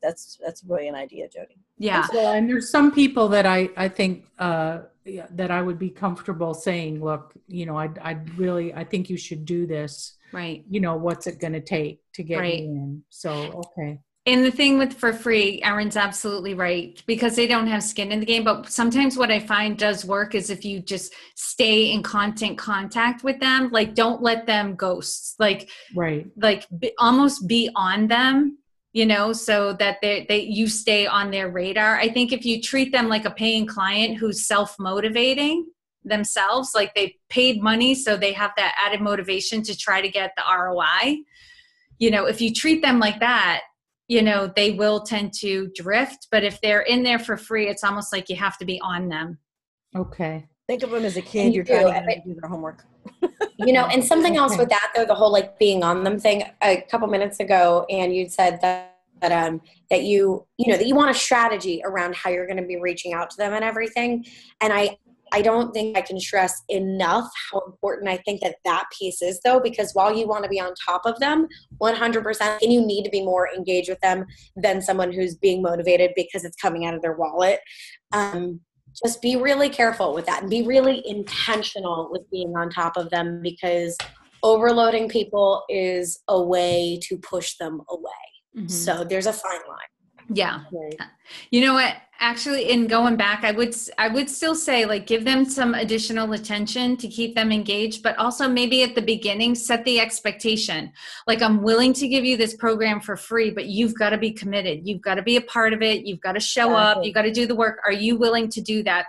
That's a brilliant idea, Jody. Yeah. And there's some people that I think that I would be comfortable saying, look, I think you should do this. Right. What's it going to take to get you in? So, okay. And the thing with for free, Erin's absolutely right, because they don't have skin in the game. But sometimes what I find does work is if you just stay in constant contact with them, like don't let them ghost, almost be on them, so that you stay on their radar. I think if you treat them like a paying client who's self-motivating themselves, like they paid money, so they have that added motivation to try to get the ROI. If you treat them like that, they will tend to drift. But if they're in there for free, it's almost like you have to be on them. Okay. Think of them as a kid. You're trying to get them to do their homework. And something else with that, though, the whole being on them thing. A couple minutes ago, and you'd said that you want a strategy around how you're going to be reaching out to them and everything. And I don't think I can stress enough how important I think that piece is, though, because while you want to be on top of them 100%, and you need to be more engaged with them than someone who's being motivated because it's coming out of their wallet. Just be really careful with that and be really intentional with being on top of them, because overloading people is a way to push them away. Mm-hmm. So there's a fine line. Yeah. Right. You know what? Actually, in going back, I would still say, give them some additional attention to keep them engaged, but also maybe at the beginning, set the expectation. I'm willing to give you this program for free, but you've got to be committed. You've got to be a part of it. You've got to show up. You've got to do the work. Are you willing to do that?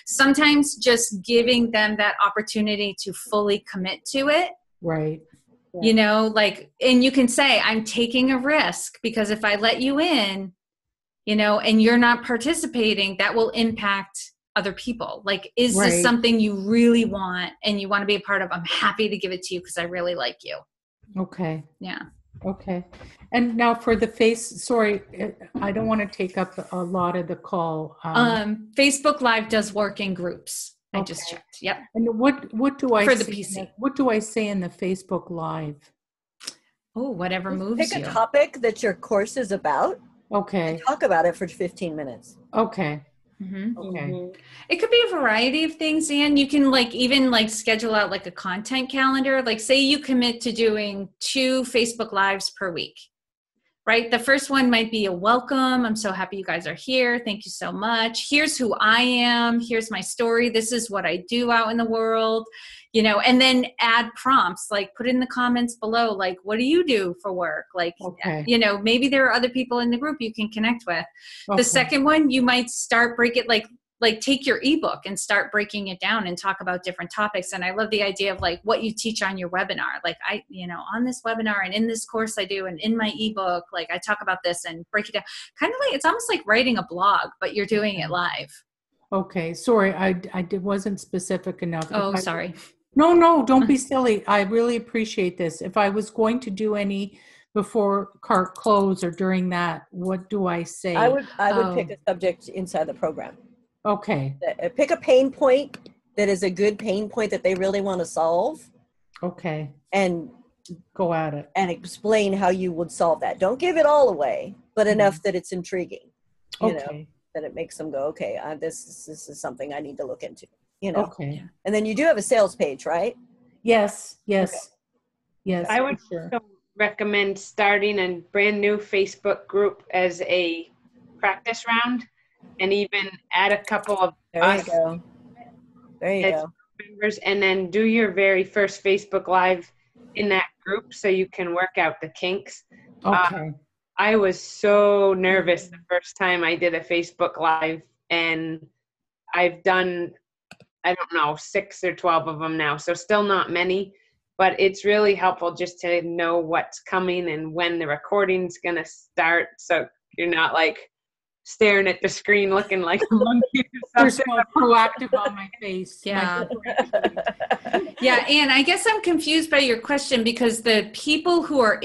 Sometimes just giving them that opportunity to fully commit to it. Right. And you can say, I'm taking a risk because if I let you in, and you're not participating, that will impact other people. Like, is this Right. something you really want and you want to be a part of? I'm happy to give it to you because I really like you. Okay. Yeah. Okay. And now for the I don't want to take up a lot of the call. Facebook Live does work in groups. I just Okay. checked. Yep. And what do I For the say PC. What do I say in the Facebook Live? Oh, whatever Just moves pick you. a topic that your course is about Okay. and talk about it for 15 minutes. Okay. Mhm. Okay. It could be a variety of things, and you can even schedule out like a content calendar. Like, say you commit to doing 2 Facebook Lives per week, right? The first one might be a welcome. I'm so happy you guys are here. Thank you so much. Here's who I am. Here's my story. This is what I do out in the world, and then add prompts, like put in the comments below, like, what do you do for work? Like, Okay. maybe there are other people in the group you can connect with. Okay. The second one, you might start break it, like take your ebook and start breaking it down and talk about different topics. And I love the idea of like what you teach on your webinar. Like on this webinar and in this course I do, and in my ebook, like I talk about this and break it down. Kind of like, it's almost like writing a blog, but you're doing it live. Okay. Sorry, I wasn't specific enough. Oh, sorry. No, don't be silly. I really appreciate this. If I was going to do any before cart close or during that, what do I say? I would pick a subject inside the program. Okay. Pick a pain point that is a good pain point that they really want to solve, Okay. and Go at it. and explain how you would solve that. Don't give it all away, but enough that it's intriguing. You know, Okay. that it makes them go, okay, this is something I need to look into. You know, Okay. and then you do have a sales page, right? Yes. Yes. Okay. Yes. I would for sure. also recommend starting a brand new Facebook group as a practice round, and even add a couple of There you us go. There you as go. members, and then do your very first Facebook Live in that group so you can work out the kinks. Okay. I was so nervous the first time I did a Facebook Live, and I've done, I don't know, 6 or 12 of them now, so still not many, but it's really helpful just to know what's coming and when the recording's going to start, so you're not like staring at the screen looking like a monkey or There's something. more proactive on my face. Yeah. Yeah, and I guess I'm confused by your question, because the people who are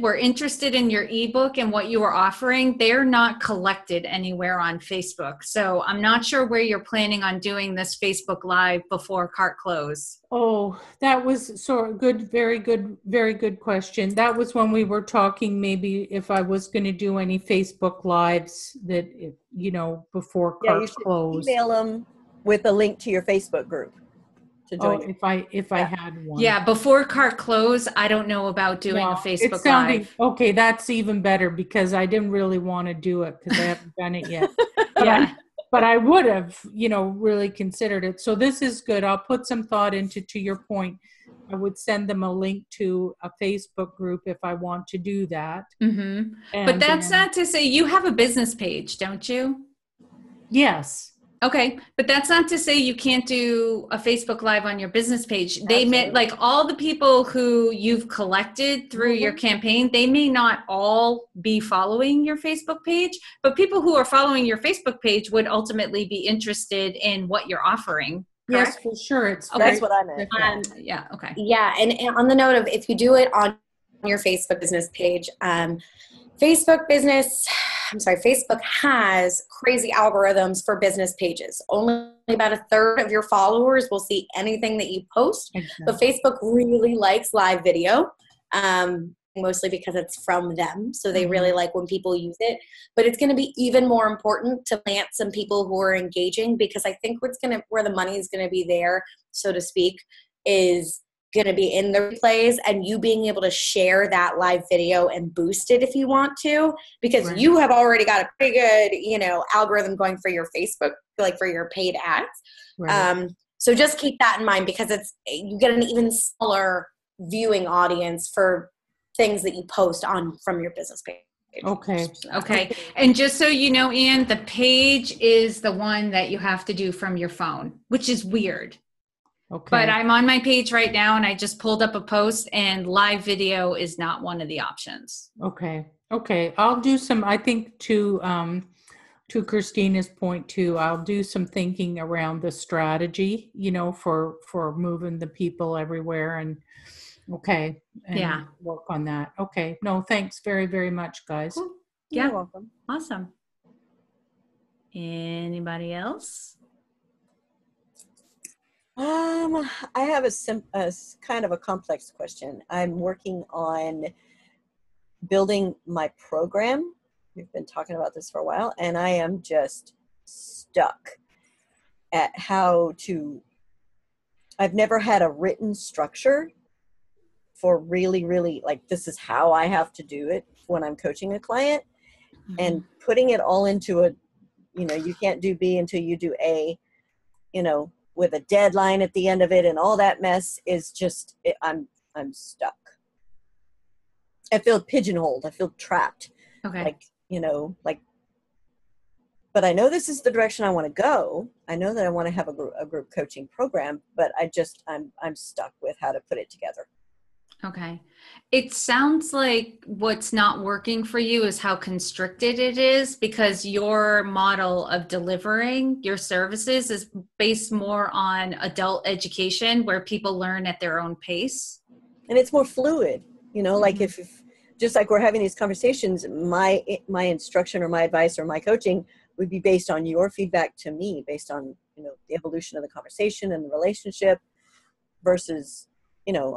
were interested in your ebook and what you were offering, they're not collected anywhere on Facebook. So I'm not sure where you're planning on doing this Facebook Live before cart close. Oh, that was so good. Very good question. That was when we were talking, maybe if I was going to do any Facebook Lives that, before Yeah, you cart should close. email them with a link to your Facebook group to Oh, join. if I had one. Yeah, before cart close, I don't know about doing a No, Facebook it's sounding Live. okay. That's even better, because I didn't really want to do it because I haven't done it yet. Yeah. But I would have, really considered it. So this is good. I'll put some thought to your point. I would send them a link to a Facebook group if I want to do that. Mm-hmm. And, But that's not to say you have a business page, don't you? Yes. Okay, but that's not to say you can't do a Facebook Live on your business page. They may, Absolutely. like, all the people who you've collected through your campaign, they may not all be following your Facebook page, but people who are following your Facebook page would ultimately be interested in what you're offering. Yes, Correct? for sure. It's That's very what I meant. different. Yeah, okay. Yeah, and on the note of, if you do it on your Facebook business page, Facebook has crazy algorithms for business pages. Only about a third of your followers will see anything that you post, but Facebook really likes live video, mostly because it's from them. So they really like when people use it. But it's going to be even more important to plant some people who are engaging, because I think where the money is going to be there, so to speak, is going to be in the replays, and you being able to share that live video and boost it if you want to, because Right. you have already got a pretty good, algorithm going for your Facebook, like for your paid ads. Right. So just keep that in mind, because you get an even smaller viewing audience for things that you post from your business page. Okay. Okay. And just so you know, Anne, the page is the one that you have to do from your phone, which is weird. Okay. But I'm on my page right now and I just pulled up a post and live video is not one of the options. Okay. Okay. I'll do some, I think to Christina's point too, I'll do some thinking around the strategy, for moving the people everywhere and Yeah. work on that. Okay. No, thanks very, very much, guys. Cool. You're Yeah. welcome. Awesome. Anybody else? I have a kind of a complex question. I'm working on building my program. We've been talking about this for a while, and I am just stuck at I've never had a written structure for really, really, like, this is how I have to do it when I'm coaching a client, and putting it all into you can't do B until you do A, with a deadline at the end of it, and all that mess is just, I'm stuck. I feel pigeonholed. I feel trapped. Okay. But I know this is the direction I want to go. I know that I want to have a group coaching program, but I'm stuck with how to put it together. Okay. It sounds like what's not working for you is how constricted it is, because your model of delivering your services is based more on adult education where people learn at their own pace. And it's more fluid, like if just like we're having these conversations, my instruction or my advice or my coaching would be based on your feedback to me, based on, the evolution of the conversation and the relationship versus,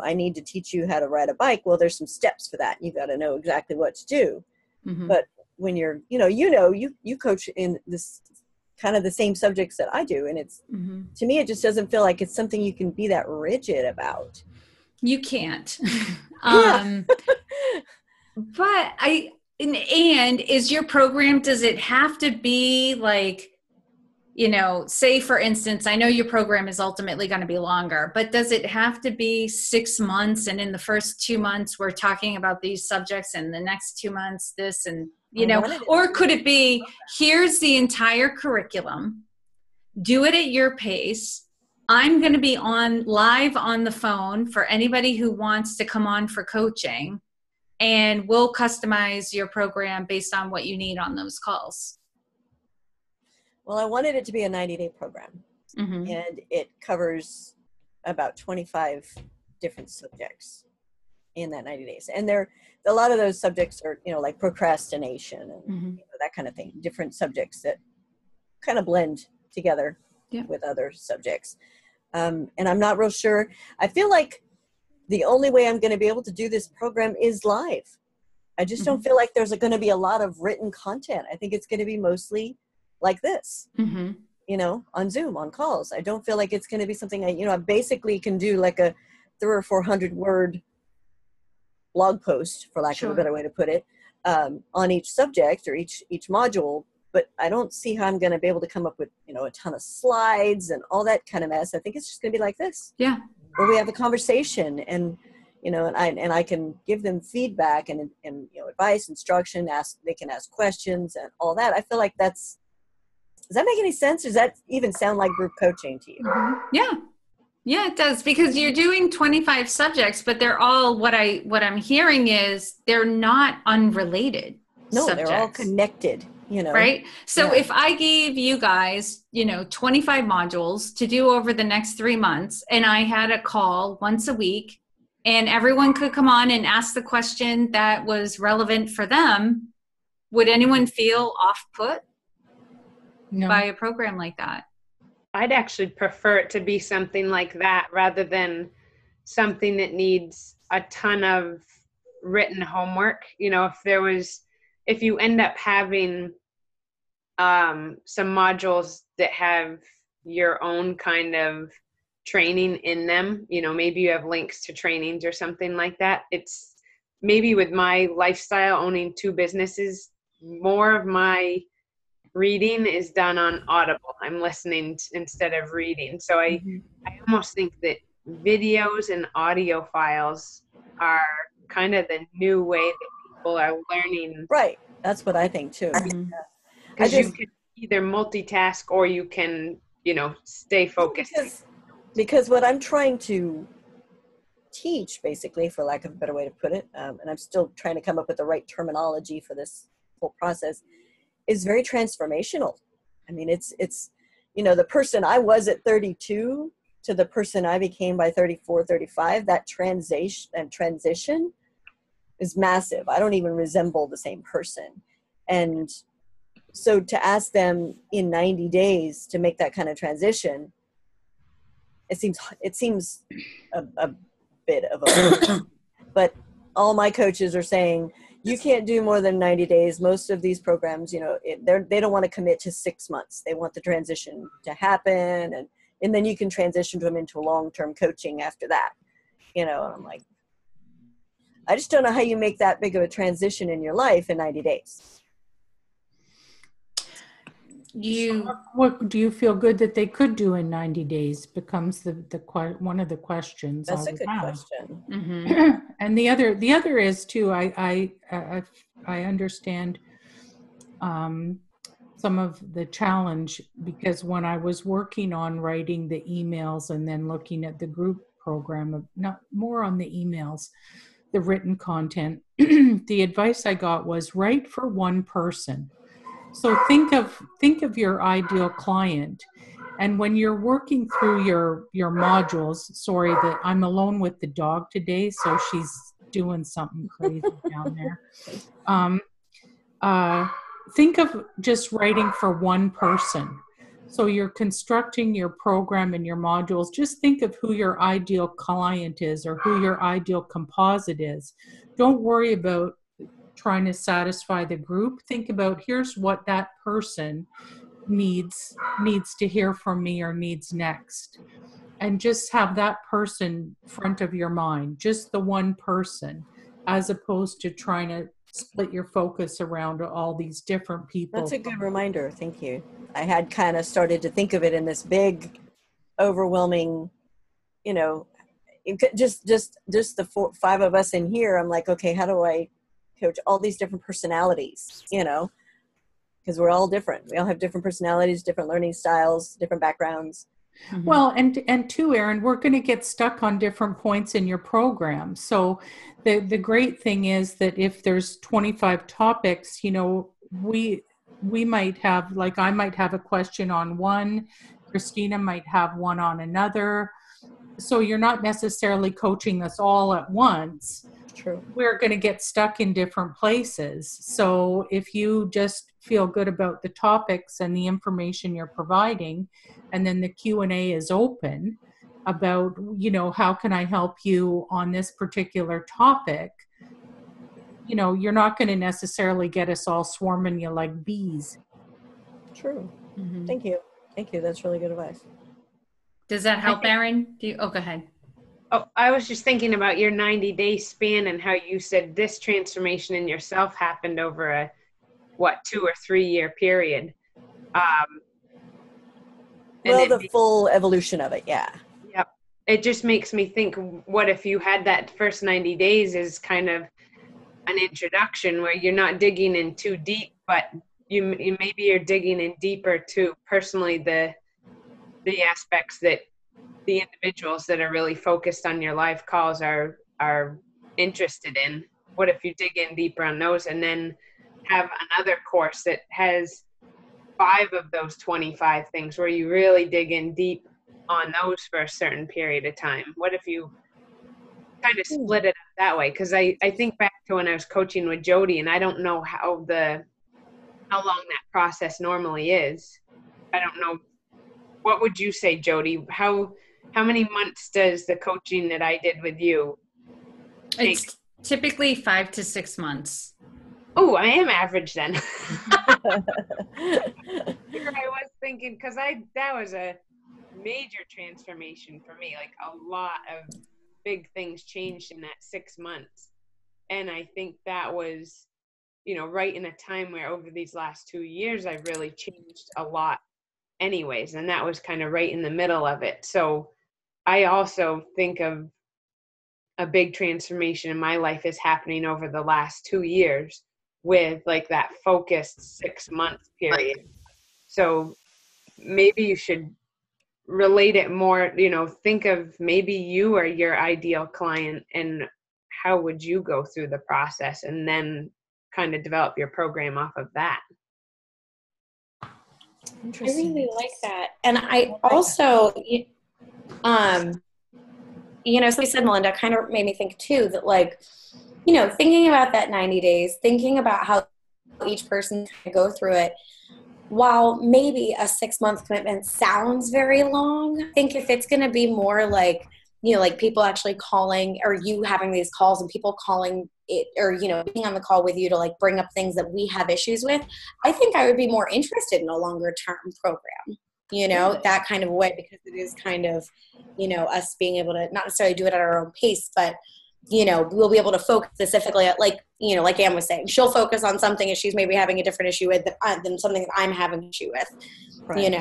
I need to teach you how to ride a bike. Well, there's some steps for that. You got to know exactly what to do. But when you're, you coach in this kind of the same subjects that I do. And it's, to me, it just doesn't feel like it's something you can be that rigid about. You can't. Yeah. But and is your program, does it have to be like, say for instance, I know your program is ultimately going to be longer, but does it have to be 6 months? And in the first 2 months, we're talking about these subjects, and the next 2 months, this, and, or could it be, here's the entire curriculum, do it at your pace. I'm going to be live on the phone for anybody who wants to come on for coaching, and we'll customize your program based on what you need on those calls. Well, I wanted it to be a 90-day program, and it covers about 25 different subjects in that 90 days. And a lot of those subjects are, like procrastination and that kind of thing, different subjects that kind of blend together with other subjects. And I'm not real sure. I feel like the only way I'm going to be able to do this program is live. I just don't feel like there's going to be a lot of written content. I think it's going to be mostly like this, on Zoom, on calls. I don't feel like it's going to be something I basically can do like a 300 or 400 word blog post, for lack of a better way to put it, on each subject or each module. But I don't see how I'm going to be able to come up with, a ton of slides and all that kind of mess. I think it's just going to be like this. Yeah. Where we have a conversation and, and I can give them feedback and advice, instruction, they can ask questions and all that. I feel like does that make any sense? Does that even sound like group coaching to you? Yeah. Yeah, it does, because you're doing 25 subjects, but they're all, what I'm hearing is they're not unrelated. No, subjects. They're all connected. Right? So if I gave you guys, 25 modules to do over the next 3 months, and I had a call once a week, and everyone could come on and ask the question that was relevant for them, would anyone feel off-put by a program like that? I'd actually prefer it to be something like that rather than something that needs a ton of written homework. If you end up having some modules that have your own kind of training in them, maybe you have links to trainings or something like that. It's maybe with my lifestyle, owning 2 businesses, more of my reading is done on Audible. I'm listening instead of reading. So I almost think that videos and audio files are kind of the new way that people are learning. Right. That's what I think too. Because you can either multitask or you can, stay focused. Because what I'm trying to teach, basically, for lack of a better way to put it, and I'm still trying to come up with the right terminology for this whole process, is very transformational. I mean, it's the person I was at 32 to the person I became by 34, 35, that transition is massive. I don't even resemble the same person. And so to ask them in 90 days to make that kind of transition, it seems a bit of a, but all my coaches are saying, you can't do more than 90 days. Most of these programs, they don't want to commit to 6 months. They want the transition to happen. And then you can transition them into long-term coaching after that. And I'm like, I just don't know how you make that big of a transition in your life in 90 days. What do you feel good that they could do in 90 days becomes one of the questions. That's a good question. Mm-hmm. And the other is too, I understand some of the challenge, because when I was working on writing the emails and then looking at the group program, not more on the emails, the written content, the advice I got was write for one person. So think of your ideal client, and when you're working through your modules. Sorry that I'm alone with the dog today, so she's doing something crazy down there. Think of just writing for one person. So you're constructing your program and your modules. Just think of who your ideal client is or who your ideal composite is. Don't worry about trying to satisfy the group. Think about, here's what that person needs to hear from me or needs next. And just have that person front of your mind, just the one person, as opposed to trying to split your focus around all these different people. That's a good reminder. Thank you. I had kind of started to think of it in this big, overwhelming, just the 5 of us in here. I'm like, okay, how do I coach all these different personalities, because we're all different. We all have different personalities, different learning styles, different backgrounds. Mm-hmm. Well, and too, Erin, we're going to get stuck on different points in your program. So the great thing is that if there's 25 topics, we might have, like, I might have a question on one, Christina might have one on another. So you're not necessarily coaching us all at once. True. We're going to get stuck in different places. So if you just feel good about the topics and the information you're providing, and then the Q&A is open about, how can I help you on this particular topic? You're not going to necessarily get us all swarming you like bees. True. Mm-hmm. Thank you. That's really good advice. Does that help, Erin? Go ahead. Oh, I was just thinking about your 90-day span and how you said this transformation in yourself happened over a 2 or 3 year period. The full evolution of it, yeah. Yep. It just makes me think, what if you had that first 90 days as kind of an introduction where you're not digging in too deep, but you maybe you're digging in deeper to personally the aspects that the individuals that are really focused on your live calls are interested in. What if you dig in deeper on those and then have another course that has 5 of those 25 things where you really dig in deep on those for a certain period of time? What if you kind of split it up that way? Because I think back to when I was coaching with Jody, and I don't know how long that process normally is. I don't know. What would you say, Jody? How many months does the coaching that I did with you take? It's typically 5 to 6 months. Oh, I am average then. Here I was thinking, because that was a major transformation for me. Like, a lot of big things changed in that 6 months. And I think that was, right in a time where over these last 2 years, I've really changed a lot anyways. And that was kind of right in the middle of it. So I also think of a big transformation in my life is happening over the last 2 years with like that focused 6 month period. So maybe you should relate it more, think of maybe you are your ideal client and how would you go through the process, and then kind of develop your program off of that. I really like that. And I also, so you said, Melinda, kind of made me think too, that like, thinking about that 90 days, thinking about how each person can go through it, while maybe a 6-month commitment sounds very long, I think if it's going to be more like, like people actually calling, or you having these calls and people calling it, or, being on the call with you to like bring up things that we have issues with, I think I would be more interested in a longer term program, that kind of way, because it is kind of, us being able to not necessarily do it at our own pace, but we'll be able to focus specifically at like Anne was saying, she'll focus on something that she's maybe having a different issue with than something that I'm having an issue with, right.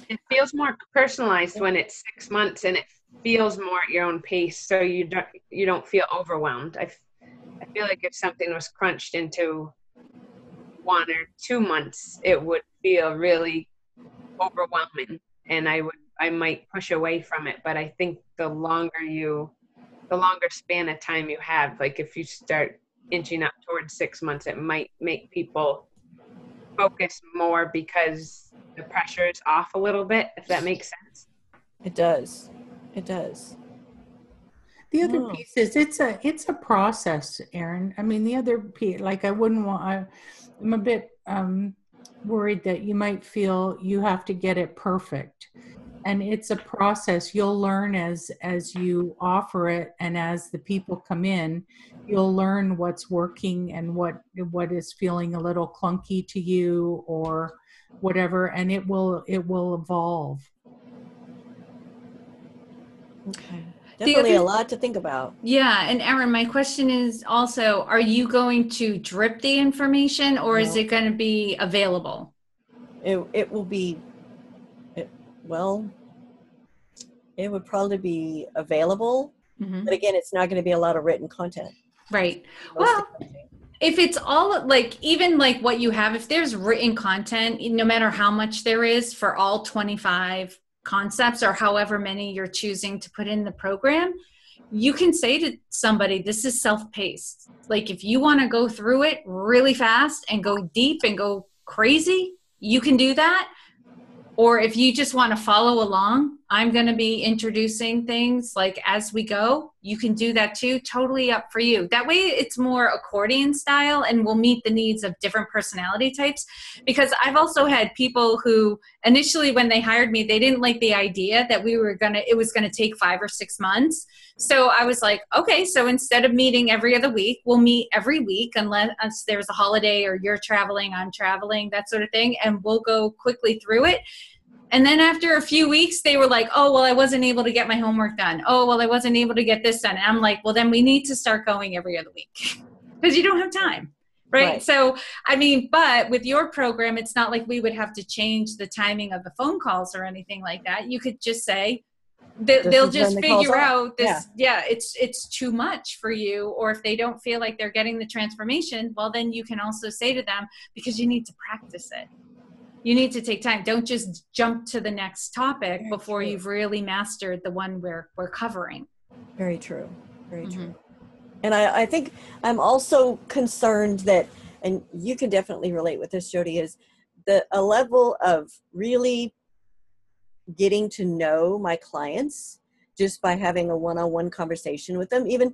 It feels more personalized when it's 6 months, and it feels more at your own pace, so you don't feel overwhelmed. I feel like if something was crunched into 1 or 2 months, it would feel really overwhelming, and I might push away from it. But I think the longer span of time you have, like if you start inching up towards 6 months, it might make people focus more because the pressure is off a little bit, if that makes sense. It does. The other piece is it's a process, Erin. I mean, the other piece, like I'm a bit worried that you might feel you have to get it perfect. And it's a process. You'll learn as you offer it, and as the people come in, you'll learn what's working and what is feeling a little clunky to you or whatever, and it will evolve. Okay. Definitely a lot to think about. Yeah. And Erin, my question is also, are you going to drip the information, or is it going to be available? It will be, it would probably be available, but again, it's not going to be a lot of written content. Right. Well, if it's all like, even like what you have, if there's written content, no matter how much there is for all 25 concepts or however many you're choosing to put in the program, you can say to somebody, this is self-paced. Like if you want to go through it really fast and go deep and go crazy, you can do that. Or if you just want to follow along, I'm going to be introducing things like as we go. You can do that too. Totally up for you. That way it's more accordion style and will meet the needs of different personality types. Because I've also had people who initially when they hired me, they didn't like the idea that it was going to take 5 or 6 months. So I was like, okay, so instead of meeting every other week, we'll meet every week unless there's a holiday or you're traveling, I'm traveling, that sort of thing. And we'll go quickly through it. And then after a few weeks, they were like, oh, well, I wasn't able to get my homework done. Oh, well, I wasn't able to get this done. And I'm like, well, then we need to start going every other week because you don't have time. Right. So, I mean, but with your program, it's not like we would have to change the timing of the phone calls or anything like that. You could just say, they'll just figure out this. Yeah, it's too much for you. Or if they don't feel like they're getting the transformation, well, then you can also say to them, because you need to practice it. You need to take time. Don't just jump to the next topic before you've really mastered the one we're covering. Very true. Very true. And I think I'm also concerned that, and you can definitely relate with this, Jody, is a level of really getting to know my clients just by having a one-on-one conversation with them. Even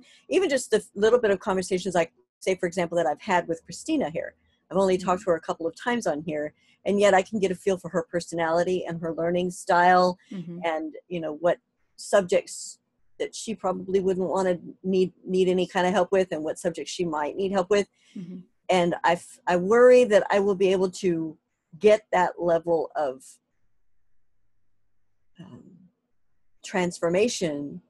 just a little bit of conversations, like say, for example, that I've had with Christina here. I've only talked to her a couple of times on here, and yet I can get a feel for her personality and her learning style, and what subjects that she probably wouldn't want to need any kind of help with, and what subjects she might need help with. And I worry that I will be able to get that level of transformation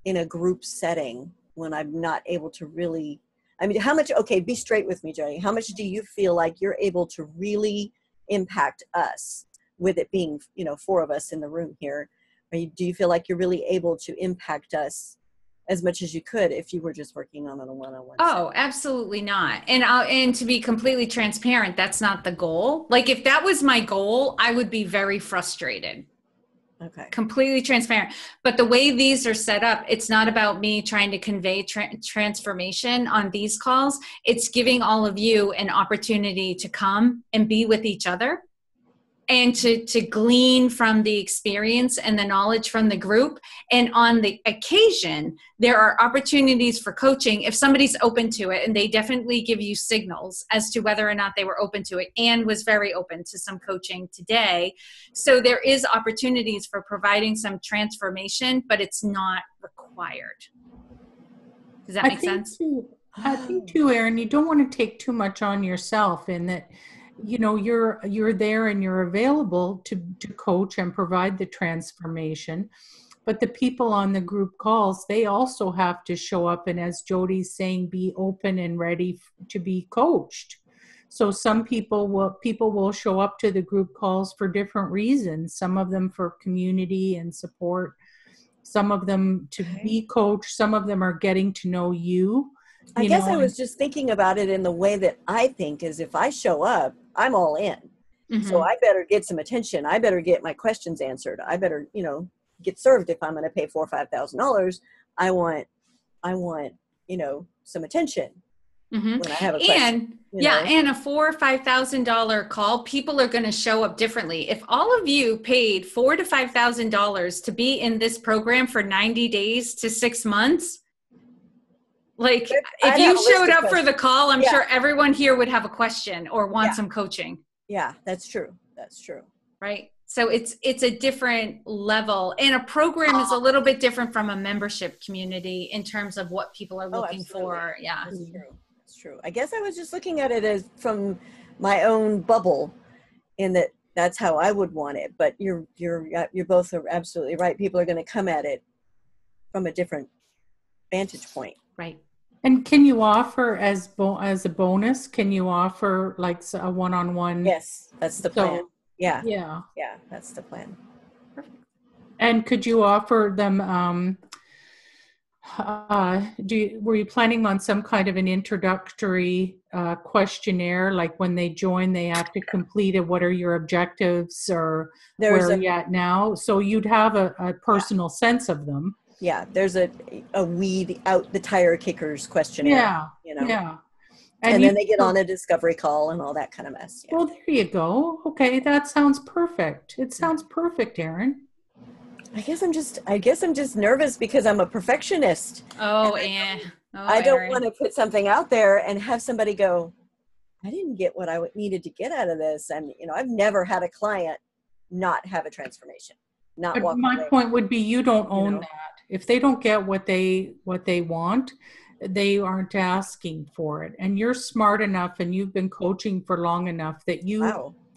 in a group setting when I'm not able to really. I mean, how much, okay, be straight with me, Jody. How much do you feel like you're able to really impact us, with it being, 4 of us in the room here? Do you feel like you're really able to impact us as much as you could if you were just working on a one-on-one. Oh, absolutely not. And to be completely transparent, that's not the goal. Like if that was my goal, I would be very frustrated. Okay. Completely transparent. But the way these are set up, it's not about me trying to convey transformation on these calls. It's giving all of you an opportunity to come and be with each other and to glean from the experience and the knowledge from the group. And on the occasion, there are opportunities for coaching if somebody's open to it, and they definitely give you signals as to whether or not they were open to it. Anne was very open to some coaching today. So there is opportunities for providing some transformation, but it's not required. Does that make sense? I think too, Erin, you don't want to take too much on yourself in that, you know, you're there and you're available to coach and provide the transformation. But the people on the group calls, they also have to show up and, as Jody's saying, be open and ready to be coached. So some people will show up to the group calls for different reasons. Some of them for community and support. Some of them to be coached. Some of them are getting to know you. I guess I was just thinking about it in the way that I think is if I show up, I'm all in. Mm-hmm. So I better get some attention. I better get my questions answered. I better, you know, get served. If I'm going to pay $4,000 or $5,000, I want, you know, some attention when I have a question. And a $4,000 or $5,000 call, people are going to show up differently. If all of you paid $4,000 to $5,000 to be in this program for 90 days to 6 months, like if you showed up for the call, I'm sure everyone here would have a question or want some coaching. Yeah, that's true. That's true. Right. So it's a different level, and a program is a little bit different from a membership community in terms of what people are looking for. Yeah. That's true. That's true. I guess I was just looking at it as from my own bubble in that's how I would want it. But you're both are absolutely right. People are going to come at it from a different vantage point. Right. And can you offer as a bonus, can you offer like a one-on-one? Yes, that's the plan. Yeah, that's the plan. Perfect. And could you offer them, were you planning on some kind of an introductory questionnaire, like when they join, they have to complete it, what are your objectives, or where are you at now? So you'd have a personal sense of them. Yeah, there's a weed out the tire kickers questionnaire. Yeah, you know. Yeah. And then they get on a discovery call and all that kind of mess. Yeah. Well, there you go. Okay, that sounds perfect. It sounds perfect, Erin. I guess I'm just nervous because I'm a perfectionist. I don't want to put something out there and have somebody go, I didn't get what I needed to get out of this. And, you know, I've never had a client not have a transformation. But my point would be, you don't own that. If they don't get what they want, they aren't asking for it. And you're smart enough and you've been coaching for long enough that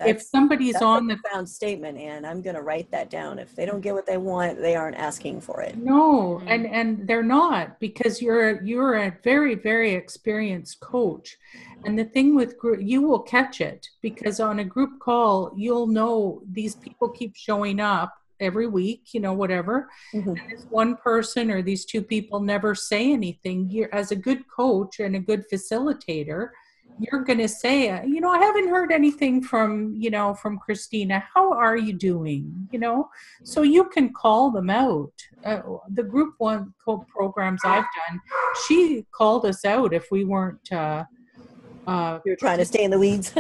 if somebody's on the profound statement, and I'm going to write that down. If they don't get what they want, they aren't asking for it. No, and they're not, because you're a very, very experienced coach. And the thing with group, you will catch it, because on a group call, you'll know these people keep showing up every week, you know, whatever. Mm-hmm. And this one person or these two people never say anything. You're, as a good coach and a good facilitator, you're going to say, you know, I haven't heard anything from Christina. How are you doing? You know, so you can call them out. The group one programs I've done, she called us out if we weren't, you're trying to stay in the weeds,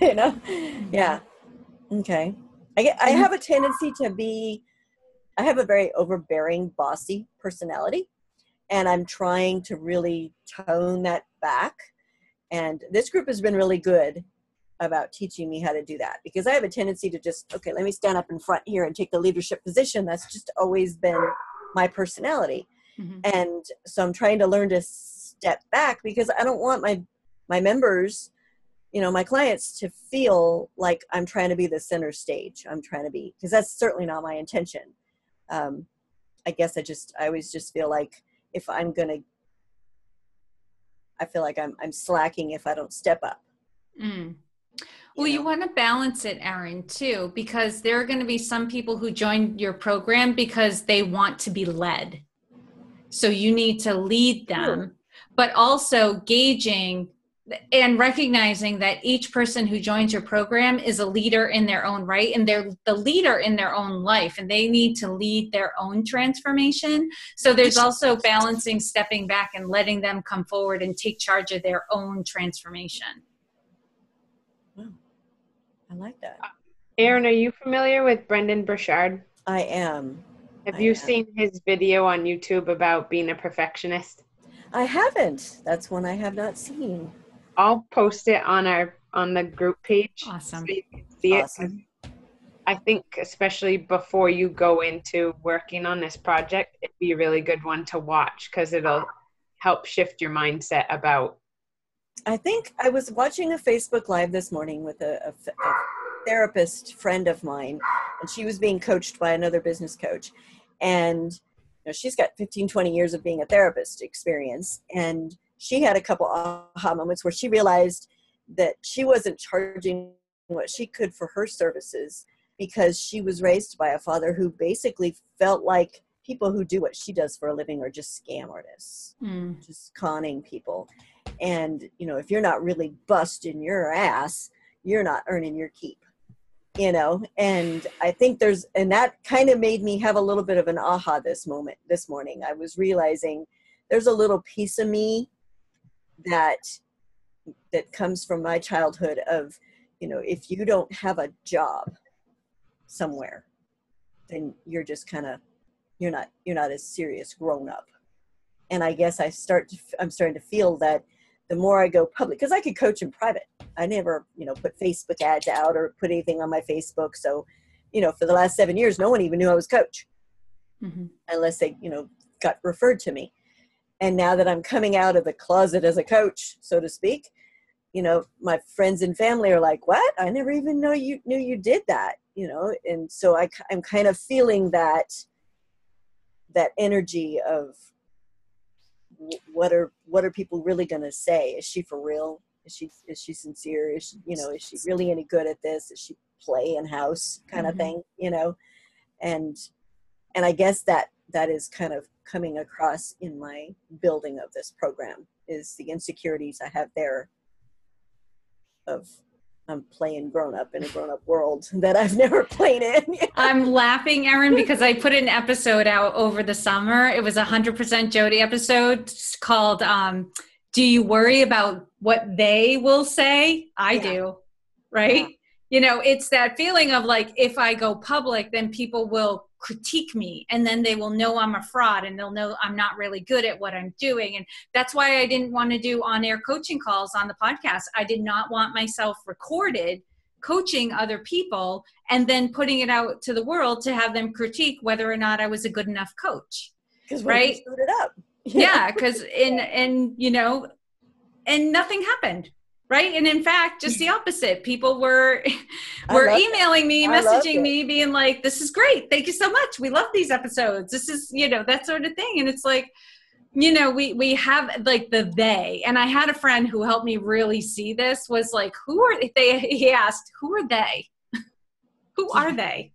you know? Yeah. Okay. I have a tendency I have a very overbearing, bossy personality, and I'm trying to really tone that back. And this group has been really good about teaching me how to do that, because I have a tendency to just, okay, let me stand up in front here and take the leadership position. That's just always been my personality. Mm-hmm. And so I'm trying to learn to step back, because I don't want my members, you know, my clients, to feel like I'm trying to be the center stage. I'm trying to be, because that's certainly not my intention. I guess I always just feel like if I feel like I'm slacking if I don't step up. Mm. Well, you want to balance it, Erin, too, because there are going to be some people who join your program because they want to be led. So you need to lead them, but also gauging and recognizing that each person who joins your program is a leader in their own right, and they're the leader in their own life, and they need to lead their own transformation. So there's also balancing, stepping back and letting them come forward and take charge of their own transformation. I like that. Erin, are you familiar with Brendan Burchard? I am. Have you seen his video on YouTube about being a perfectionist? I haven't. That's one I have not seen. I'll post it on the group page. Awesome. So you can see Awesome. it. I think especially before you go into working on this project, it'd be a really good one to watch because it'll help shift your mindset about. I think I was watching a Facebook Live this morning with a therapist friend of mine, and she was being coached by another business coach. And she's got 15, 20 years of being a therapist experience. And she had a couple aha moments where she realized that she wasn't charging what she could for her services because she was raised by a father who basically felt like people who do what she does for a living are just scam artists, just conning people. And, if you're not really busting your ass, you're not earning your keep, and I think and that kind of made me have a little bit of an aha this morning. I was realizing there's a little piece of me that comes from my childhood of, if you don't have a job somewhere, then you're just you're not as serious grown up. And I guess I'm starting to feel that the more I go public, because I could coach in private. I never, put Facebook ads out or put anything on my Facebook. So, for the last 7 years, no one even knew I was coach unless they, got referred to me. And now that I'm coming out of the closet as a coach, so to speak, my friends and family are like, what? I never even knew you did that, And so I'm kind of feeling that energy of what are people really going to say? Is she for real? Is she sincere? Is she really any good at this? Is she playing house kind of thing? And I guess that is kind of coming across in my building of this program is the insecurities I have there of I'm playing grown up in a grown up world that I've never played in. I'm laughing, Erin, because I put an episode out over the summer. It was 100% Jody episode called Do You Worry About What They Will Say? I do, right? Yeah. It's that feeling of like, if I go public, then people will critique me and then they will know I'm a fraud and they'll know I'm not really good at what I'm doing. And that's why I didn't want to do on-air coaching calls on the podcast. I did not want myself recorded coaching other people and then putting it out to the world to have them critique whether or not I was a good enough coach. Right? Screwed it up. Yeah, because and nothing happened. Right. And in fact, just the opposite. People were emailing me, messaging me, being like, this is great. Thank you so much. We love these episodes. This is, that sort of thing. And it's like, we have like the they. And I had a friend who helped me really see this was like, who are they? He asked, who are they? Who are they?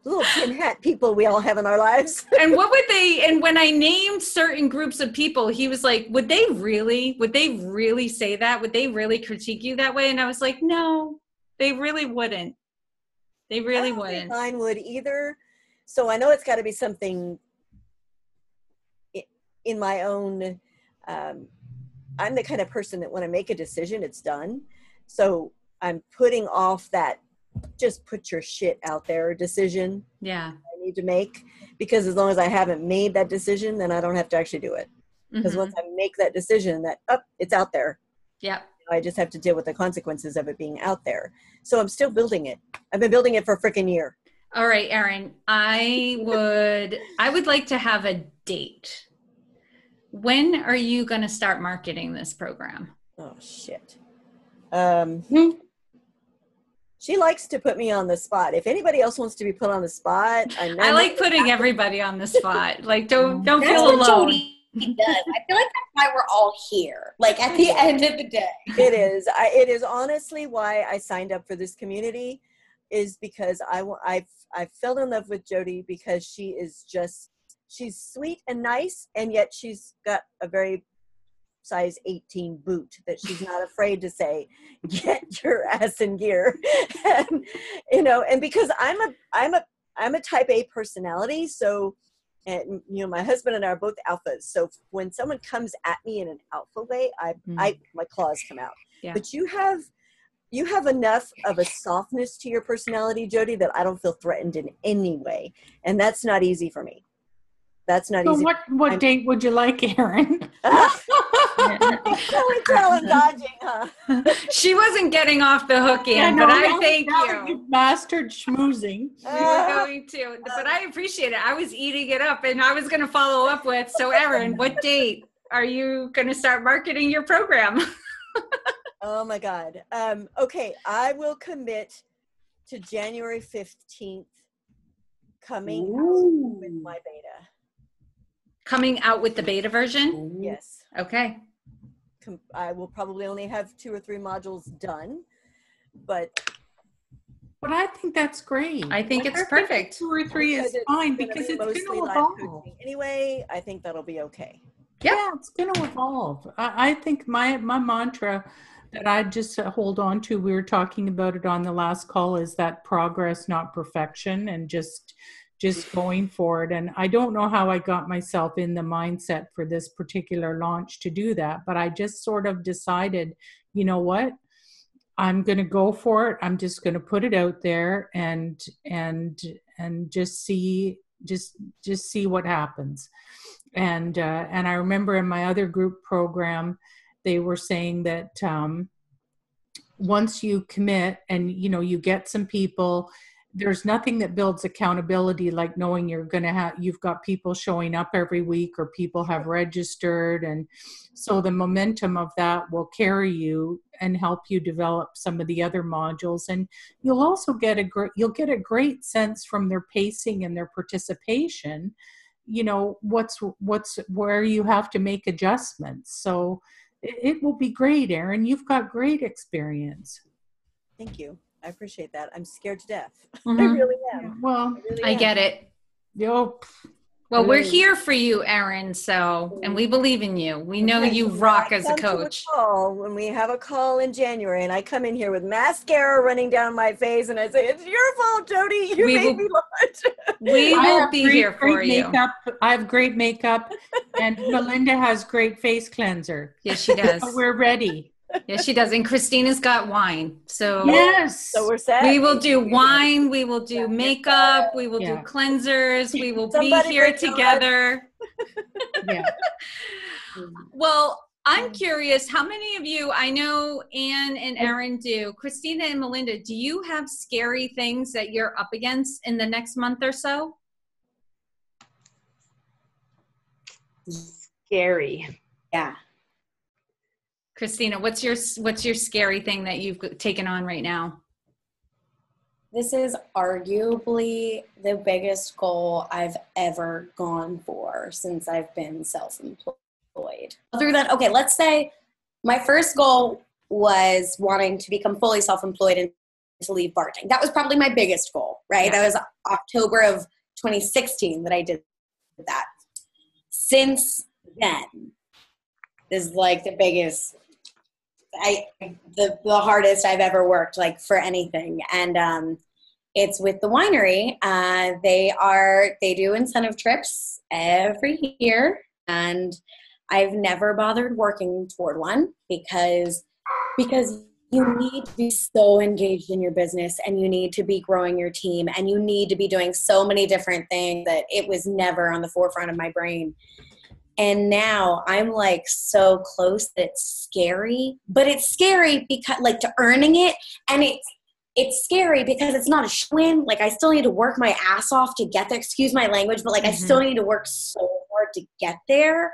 Little tin hat people we all have in our lives. And what would they, and when I named certain groups of people, he was like, would they really say that? Would they really critique you that way? And I was like, no, they really wouldn't. They really wouldn't. Mine would either. So I know it's got to be something in my own, I'm the kind of person that when I make a decision, it's done. So I'm putting off that just put your shit out there decision I need to make, because as long as I haven't made that decision, then I don't have to actually do it. Because once I make that decision that it's out there, I just have to deal with the consequences of it being out there. So I'm still building it. I've been building it for a freaking year. All right, Erin, I would like to have a date. When are you going to start marketing this program? Oh shit. She likes to put me on the spot. If anybody else wants to be put on the spot, I like putting everybody on the spot. Like, don't feel alone. Jody does. I feel like that's why we're all here. Like at the end of the day, it is. It is honestly why I signed up for this community, is because I fell in love with Jody because she is just she's sweet and nice, and yet she's got a very size 18 boot that she's not afraid to say, get your ass in gear. And, you know, and because I'm a type A personality. So, and, you know, my husband and I are both alphas. So when someone comes at me in an alpha way, my claws come out. Yeah. But you have enough of a softness to your personality, Jody, that I don't feel threatened in any way. And that's not easy for me. That's not So easy. what date would you like, Erin? and dodging, huh? She wasn't getting off the hook, Ann, but I thank you. You've mastered schmoozing. We were going to, but I appreciate it. I was eating it up, and I was going to follow up with, so Erin, what date are you going to start marketing your program? Oh my God. Okay, I will commit to January 15th coming out with my beta. Coming out with the beta version? Yes. Okay. I will probably only have 2 or 3 modules done, but I think that's great. I think it's perfect. 2 or 3 is fine because it's going to evolve. Anyway, I think that'll be okay. Yeah, it's going to evolve. I think my mantra that I just hold on to, we were talking about it on the last call, is that progress, not perfection, and just going for it. And I don't know how I got myself in the mindset for this particular launch to do that, but I just sort of decided, you know what, I'm going to go for it. I'm just going to put it out there and just see what happens. And I remember in my other group program, they were saying that once you commit and, you know, you get some people, there's nothing that builds accountability like knowing you've got people showing up every week, or people have registered. And so the momentum of that will carry you and help you develop some of the other modules. And you'll also get a great sense from their pacing and their participation, you know, where you have to make adjustments. So it will be great, Erin. You've got great experience. Thank you. I appreciate that. I'm scared to death. Mm-hmm. I really am. Well, I get it. Yo. Well, we're here for you, Erin. So, and we believe in you. We know you rock as a coach. When we have a call in January, and I come in here with mascara running down my face, and I say, "It's your fault, Jody. You made me launch." We will be here for you. I have great makeup, and Melinda has great face cleanser. Yes, she does. So we're ready. Yes, she does. And Christina's got wine. So yes. So we're set. We will do wine. We will do makeup. We will do cleansers. We will be here together. Yeah. Well, I'm curious, how many of you, I know Ann and Erin do, Christina and Melinda, do you have scary things that you're up against in the next month or so? Scary. Yeah. Christina, what's your scary thing that you've taken on right now? This is arguably the biggest goal I've ever gone for since I've been self-employed. Other than, okay, let's say my first goal was wanting to become fully self-employed and to leave bartending. That was probably my biggest goal, right? Yeah. That was October of 2016 that I did that. Since then, this is like the biggest, the hardest I've ever worked, like, for anything. And it's with the winery. They do incentive trips every year, and I've never bothered working toward one because you need to be so engaged in your business, and you need to be growing your team, and you need to be doing so many different things that it was never on the forefront of my brain. And now I'm like so close that it's scary, but it's scary because, like, to earning it, and it's scary because it's not a show-in. Like, I still need to work my ass off to get there. Excuse my language, but like, I still need to work so hard to get there.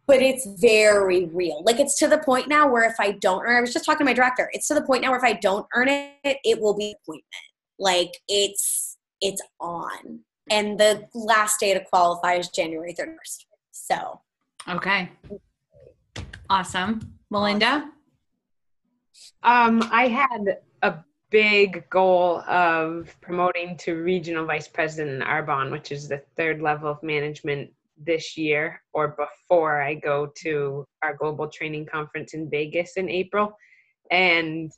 But it's very real. Like, it's to the point now where if I don't earn, I was just talking to my director, it's to the point now where if I don't earn it, it will be an appointment. Like, it's on. And the last day to qualify is January 31st. So. Okay. Awesome. Melinda? I had a big goal of promoting to regional vice president in Arbonne, which is the 3rd level of management this year, or before I go to our global training conference in Vegas in April. And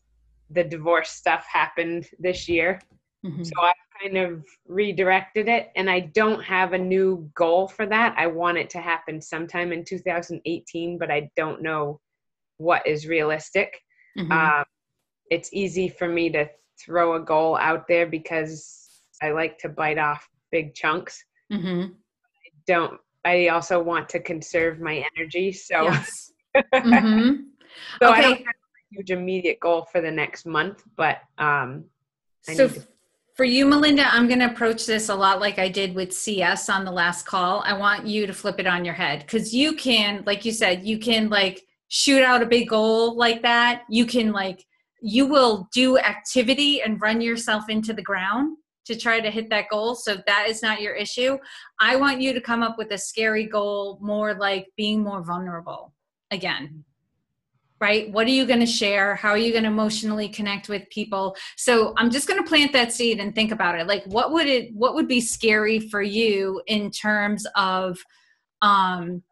the divorce stuff happened this year. Mm-hmm. So I kind of redirected it, and I don't have a new goal for that. I want it to happen sometime in 2018, but I don't know what is realistic. Mm-hmm. It's easy for me to throw a goal out there because I like to bite off big chunks. Mm-hmm. I also want to conserve my energy. So, Yes. Mm-hmm. so Okay. I don't have a huge immediate goal for the next month, but So for you, Melinda, I'm going to approach this a lot like I did with CS on the last call. I want you to flip it on your head, because you can, like you said, you can like shoot out a big goal like that. You can you will do activity and run yourself into the ground to try to hit that goal. So that is not your issue. I want you to come up with a scary goal, more like being more vulnerable again. Right? What are you going to share? How are you going to emotionally connect with people? So I'm just going to plant that seed and think about it. Like, what would be scary for you in terms of kind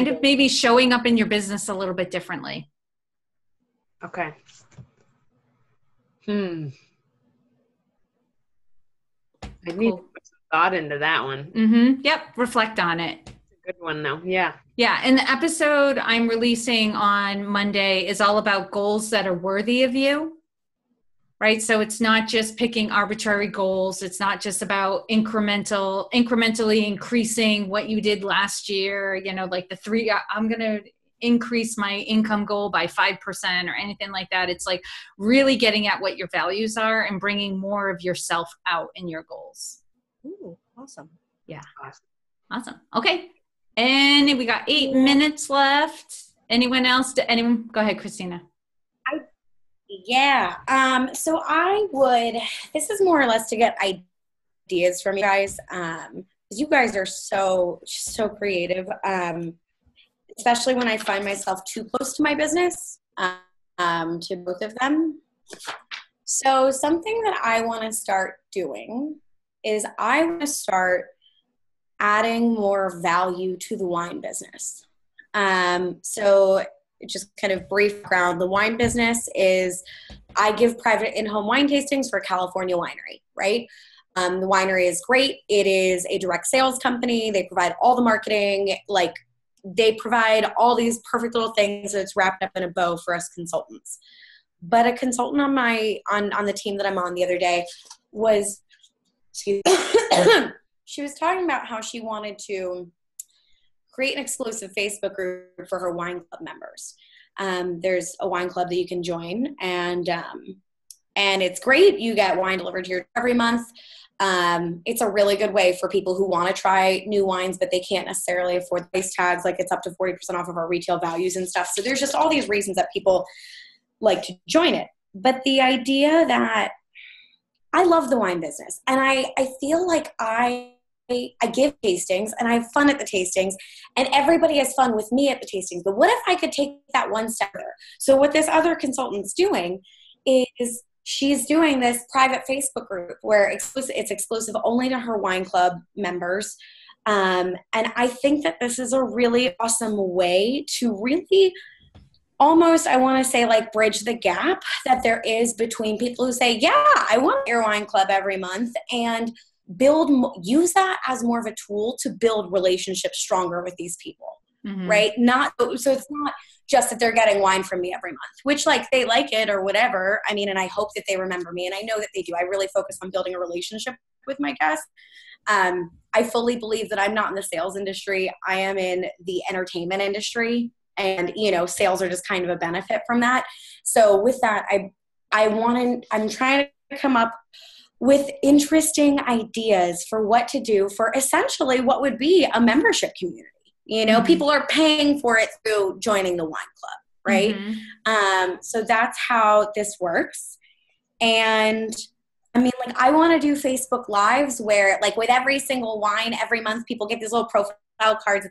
of maybe showing up in your business a little bit differently? Okay. I need to put some thought into that one. Mm-hmm. Yep. Reflect on it. It's a good one though. Yeah. Yeah. And the episode I'm releasing on Monday is all about goals that are worthy of you. Right. So it's not just picking arbitrary goals. It's not just about incrementally increasing what you did last year. You know, like I'm going to increase my income goal by 5% or anything like that. It's like really getting at what your values are and bringing more of yourself out in your goals. Ooh, awesome. Yeah. Awesome. Okay. And we got 8 minutes left. Anyone else? Go ahead, Christina. So this is more or less to get ideas from you guys. Because you guys are so creative. Especially when I find myself too close to my business, to both of them. So something that I want to start doing is I want to start adding more value to the wine business. So just kind of brief background, the wine business is I give private in-home wine tastings for California Winery, right? The winery is great. It is a direct sales company. They provide all the marketing, they provide all these perfect little things that's wrapped up in a bow for us consultants. But a consultant on the team that I'm on the other day she was talking about how she wanted to create an exclusive Facebook group for her wine club members. There's a wine club that you can join, and it's great. You get wine delivered here every month. It's a really good way for people who want to try new wines, but they can't necessarily afford the price tags. Like, it's up to 40% off of our retail values and stuff. So there's just all these reasons that people like to join it. But the idea that I love the wine business, and I feel like I give tastings and I have fun at the tastings, and everybody has fun with me at the tastings. But what if I could take that one step further? So what this other consultant's doing is she's doing this private Facebook group where it's exclusive only to her wine club members. And I think that this is a really awesome way to really almost, I want to say, like, bridge the gap that there is between people who say, yeah, I want your wine club every month, and use that as more of a tool to build relationships stronger with these people. Mm-hmm. Right? So it's not just that they're getting wine from me every month, which, like, they like it or whatever. I mean, and I hope that they remember me, and I know that they do. I really focus on building a relationship with my guests. I fully believe that I'm not in the sales industry. I am in the entertainment industry, and, sales are just kind of a benefit from that. So with that, I'm trying to come up with interesting ideas for what to do for essentially what would be a membership community. Mm-hmm. People are paying for it through joining the wine club, right? Mm-hmm. So that's how this works. And I mean, like, I want to do Facebook Lives where, like, with every single wine every month, people get these little profile style cards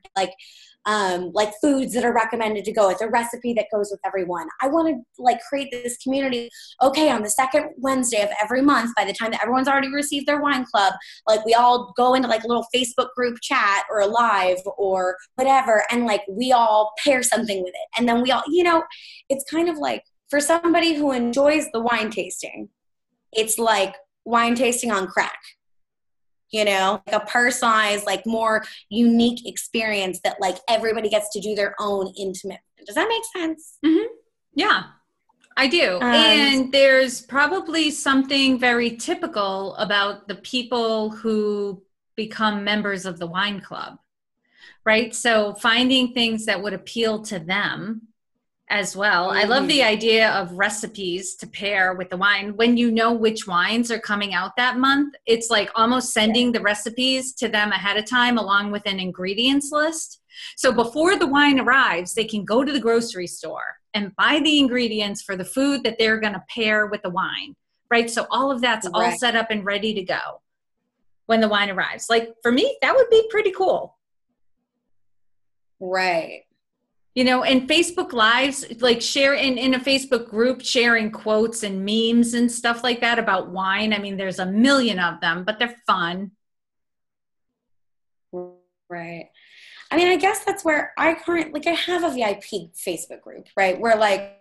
like foods that are recommended to go with, a recipe that goes with everyone. I want to like create this community. Okay, on the second Wednesday of every month, by the time that everyone's already received their wine club, like we all go into like a little Facebook group chat or a live or whatever, and like we all pair something with it. And then we all, it's kind of like for somebody who enjoys the wine tasting, it's like wine tasting on crack. Like a personalized, like more unique experience that like everybody gets to do their own intimate. Does that make sense? Mm-hmm. Yeah, I do. And there's probably something very typical about the people who become members of the wine club, right? So finding things that would appeal to them as well. Mm-hmm. I love the idea of recipes to pair with the wine. When you know which wines are coming out that month, it's like almost sending the recipes to them ahead of time along with an ingredients list. So before the wine arrives, they can go to the grocery store and buy the ingredients for the food that they're going to pair with the wine, right? So all of that's all set up and ready to go when the wine arrives. Like for me, that would be pretty cool. Right. And Facebook Lives, like share in a Facebook group, sharing quotes and memes and stuff like that about wine. I mean, there's a million of them, but they're fun. Right. I mean, I guess that's where I have a VIP Facebook group, right? Where like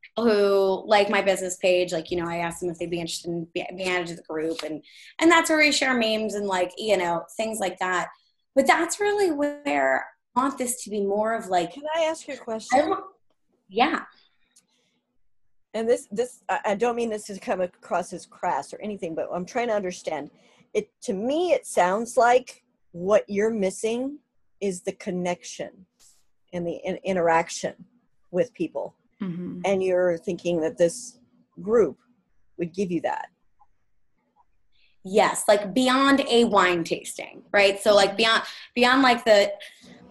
people who like my business page, like, I asked them if they'd be interested in being added to the group. And that's where we share memes and like, things like that. But that's really where want this to be more of like. Can I ask you a question? Yeah. And this I don't mean this to come across as crass or anything, but I'm trying to understand it. To me, it sounds like what you're missing is the connection and the interaction with people. Mm-hmm. And you're thinking that this group would give you that. Yes, like beyond a wine tasting, right? So like beyond like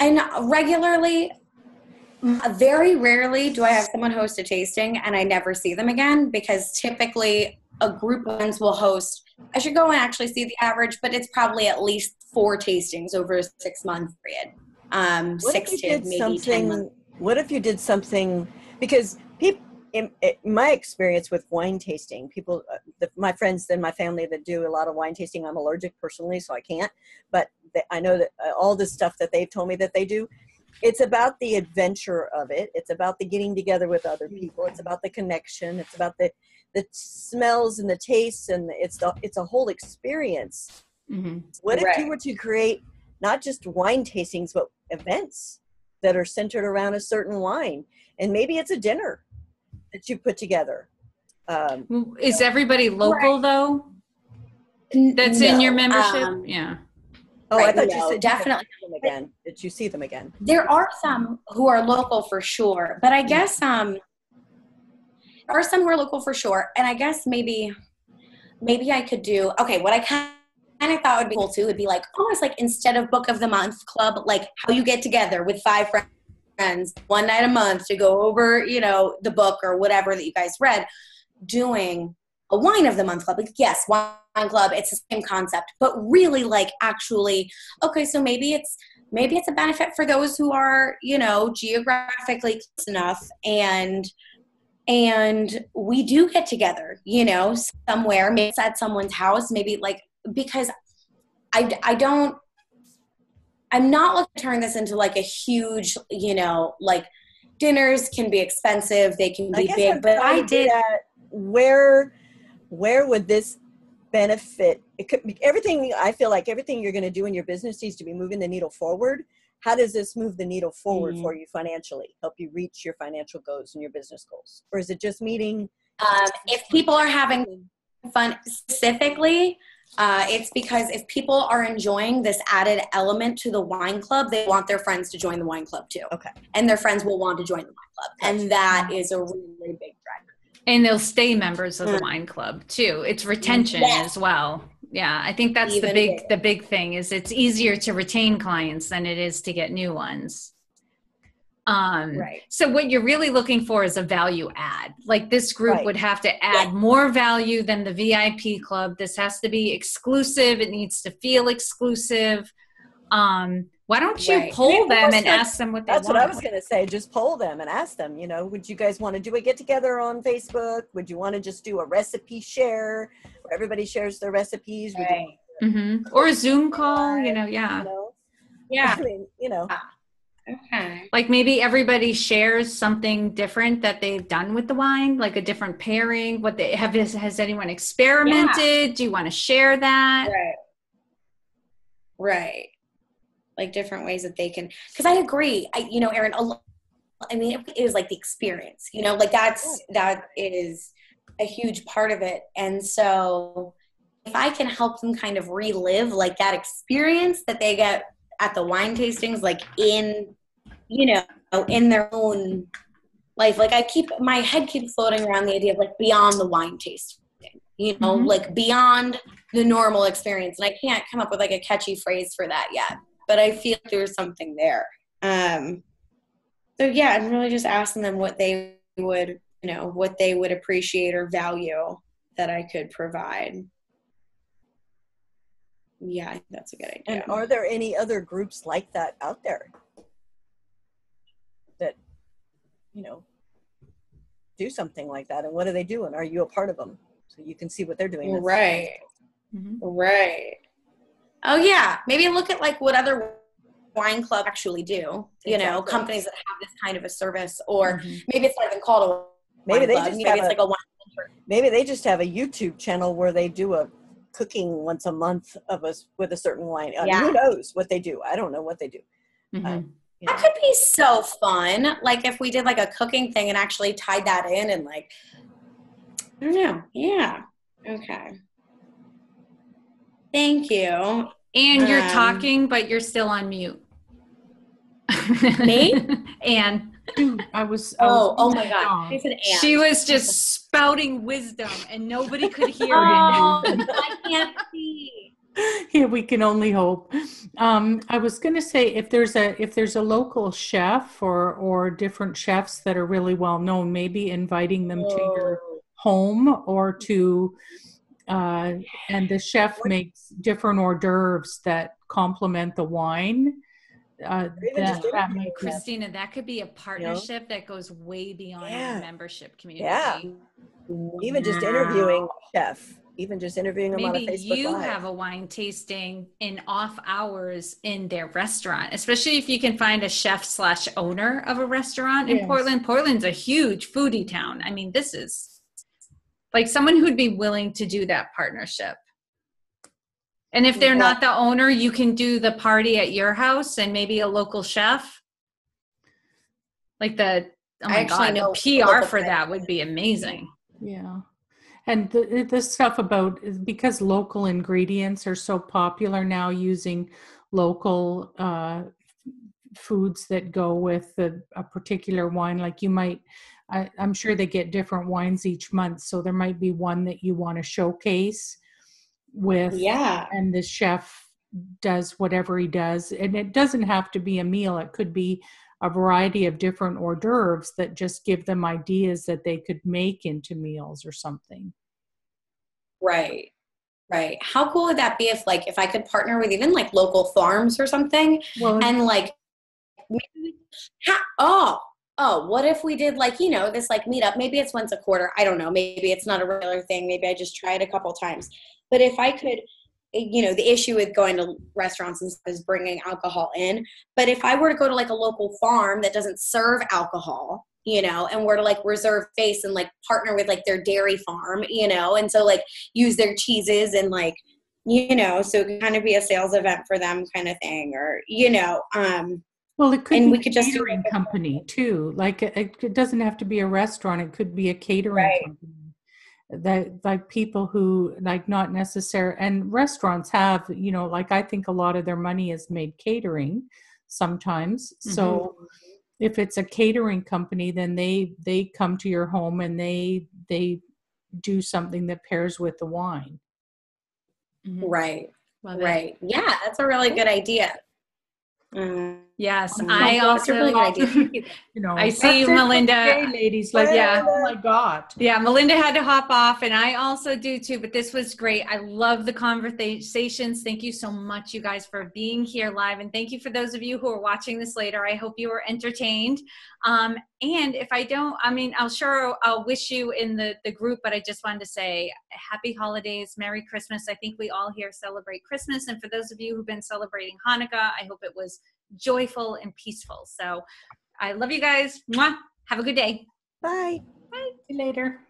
and regularly, very rarely do I have someone host a tasting and I never see them again, because typically a group of friends will host, I should go and actually see the average, but it's probably at least 4 tastings over a 6-month period. 6 to maybe 10 months. What if you did something, because people, in my experience with wine tasting, people, my friends and my family that do a lot of wine tasting, I'm allergic personally, so I can't. But I know that all the stuff that they've told me that they do, it's about the adventure of it. It's about the getting together with other people. It's about the connection. It's about the smells and the tastes, and it's a whole experience. Mm-hmm. What if you were to create not just wine tastings, but events that are centered around a certain wine, and maybe it's a dinner that you put together. Is everybody local though? That's in your membership? Yeah. Oh, I thought you said definitely them again. Did you see them again? There are some who are local for sure, but I guess there are some who are local for sure, and I guess maybe I could do. Okay, what I kind of thought would be cool too would be like almost like instead of book of the month club, like how you get together with 5 friends one night a month to go over, the book or whatever that you guys read, doing a wine of the month club. Like, yes, wine club, it's the same concept, but really like actually, okay, so maybe it's a benefit for those who are, geographically close enough, and we do get together, somewhere, maybe it's at someone's house, maybe like, because I'm not looking to turn this into like a huge, like dinners can be expensive, they can be big, but I did. Where would this benefit? It could be everything. I feel like everything you're going to do in your business needs to be moving the needle forward. How does this move the needle forward for you financially? Help you reach your financial goals and your business goals? Or is it just meeting? If people are having fun specifically, it's because if people are enjoying this added element to the wine club, they want their friends to join the wine club too. Okay. And their friends will want to join the wine club. Gotcha. And that is a really big driver. And they'll stay members of the wine club too. It's retention as well. Yeah, I think that's the big thing is it's easier to retain clients than it is to get new ones. Right. So what you're really looking for is a value add. Like this group would have to add more value than the VIP club. This has to be exclusive. It needs to feel exclusive. Why don't you Right. poll them and like- ask them what they That's want? what I was going to say. Just poll them and ask them, would you guys want to do a get together on Facebook? Would you want to just do a recipe share where everybody shares their recipes? Would you Right. Or a Zoom call, yeah. Yeah. I mean, Okay. Like maybe everybody shares something different that they've done with the wine, like a different pairing. What they have has anyone experimented? Do you want to share that? Right. Right. Like different ways that they can, because I agree. Erin, it is like the experience, like that is a huge part of it. And so if I can help them kind of relive like that experience that they get at the wine tastings, like in their own life, like my head keeps floating around the idea of like beyond the wine tasting, like beyond the normal experience. And I can't come up with like a catchy phrase for that yet, but I feel there's something there. So yeah, I'm really just asking them what they would appreciate or value that I could provide. Yeah, I think that's a good idea. and are there any other groups like that out there that, do something like that? And what do they do? And are you a part of them? So you can see what they're doing. Right. Right. Oh yeah. Maybe look at like what other wine clubs actually do, Exactly. companies that have this kind of a service, or maybe it's not even called a Maybe wine they club. just Maybe have it's like a wine center. Maybe they just have a YouTube channel where they do a cooking once a month of us with a certain wine. Yeah. Who knows what they do? I don't know what they do. That could be so fun. Like if we did like a cooking thing and actually tied that in and like, I don't know. Yeah. Okay. Thank you. And you're talking, but you're still on mute. Me? And I was Oh my God. It's an ant. she was just spouting wisdom and nobody could hear Oh, it. I can't see. Here we can only hope. I was going to say if there's a local chef or different chefs that are really well known, maybe inviting them to your home or to and the chef makes different hors d'oeuvres that complement the wine. That makes Christina, that could be a partnership that goes way beyond your membership community. Yeah. Even just interviewing a chef. Even just interviewing them on a Maybe Facebook you Live. have a wine tasting in off hours in their restaurant, especially if you can find a chef / owner of a restaurant in Portland. Portland's a huge foodie town. I mean, this is like someone who'd be willing to do that partnership. And if they're not the owner, you can do the party at your house and maybe a local chef. Like the PR for that would be amazing. Yeah. And the stuff about, because local ingredients are so popular now, using local foods that go with a particular wine, like you might, I'm sure they get different wines each month. So there might be one that you want to showcase with, and the chef does whatever he does. And it doesn't have to be a meal. It could be a variety of different hors d'oeuvres that just give them ideas that they could make into meals or something. Right. How cool would that be if I could partner with even like local farms or something, and like, maybe, what if we did like, this like meetup, maybe it's once a quarter. I don't know. Maybe it's not a regular thing. Maybe I just try it a couple times, but if I could, the issue with going to restaurants and stuff is bringing alcohol in. But if I were to go to like a local farm that doesn't serve alcohol, and were to like reserve space and like partner with like their dairy farm, and so like use their cheeses and like, so it could kind of be a sales event for them kind of thing, or, well, it could and be we could a just catering company too. Like it doesn't have to be a restaurant. It could be a catering company. That like people who like not necessary, and restaurants have, like I think a lot of their money is made catering sometimes. Mm-hmm. So if it's a catering company, then they come to your home and they do something that pairs with the wine. Mm-hmm. Right. Yeah, that's a really good idea. Yes, Oh, I that's a really good also, idea. You know, I see you, that's it for Melinda. today, ladies. Like, Yeah. oh my God. Yeah, Melinda had to hop off, and I also do too, but this was great. I love the conversations. Thank you so much, you guys, for being here live. And thank you for those of you who are watching this later. I hope you were entertained. And if I don't, I mean, I'll wish you in the group, but I just wanted to say happy holidays, Merry Christmas. I think we all here celebrate Christmas. And for those of you who've been celebrating Hanukkah, I hope it was joyful and peaceful. So I love you guys. Mwah. Have a good day. Bye. See you later.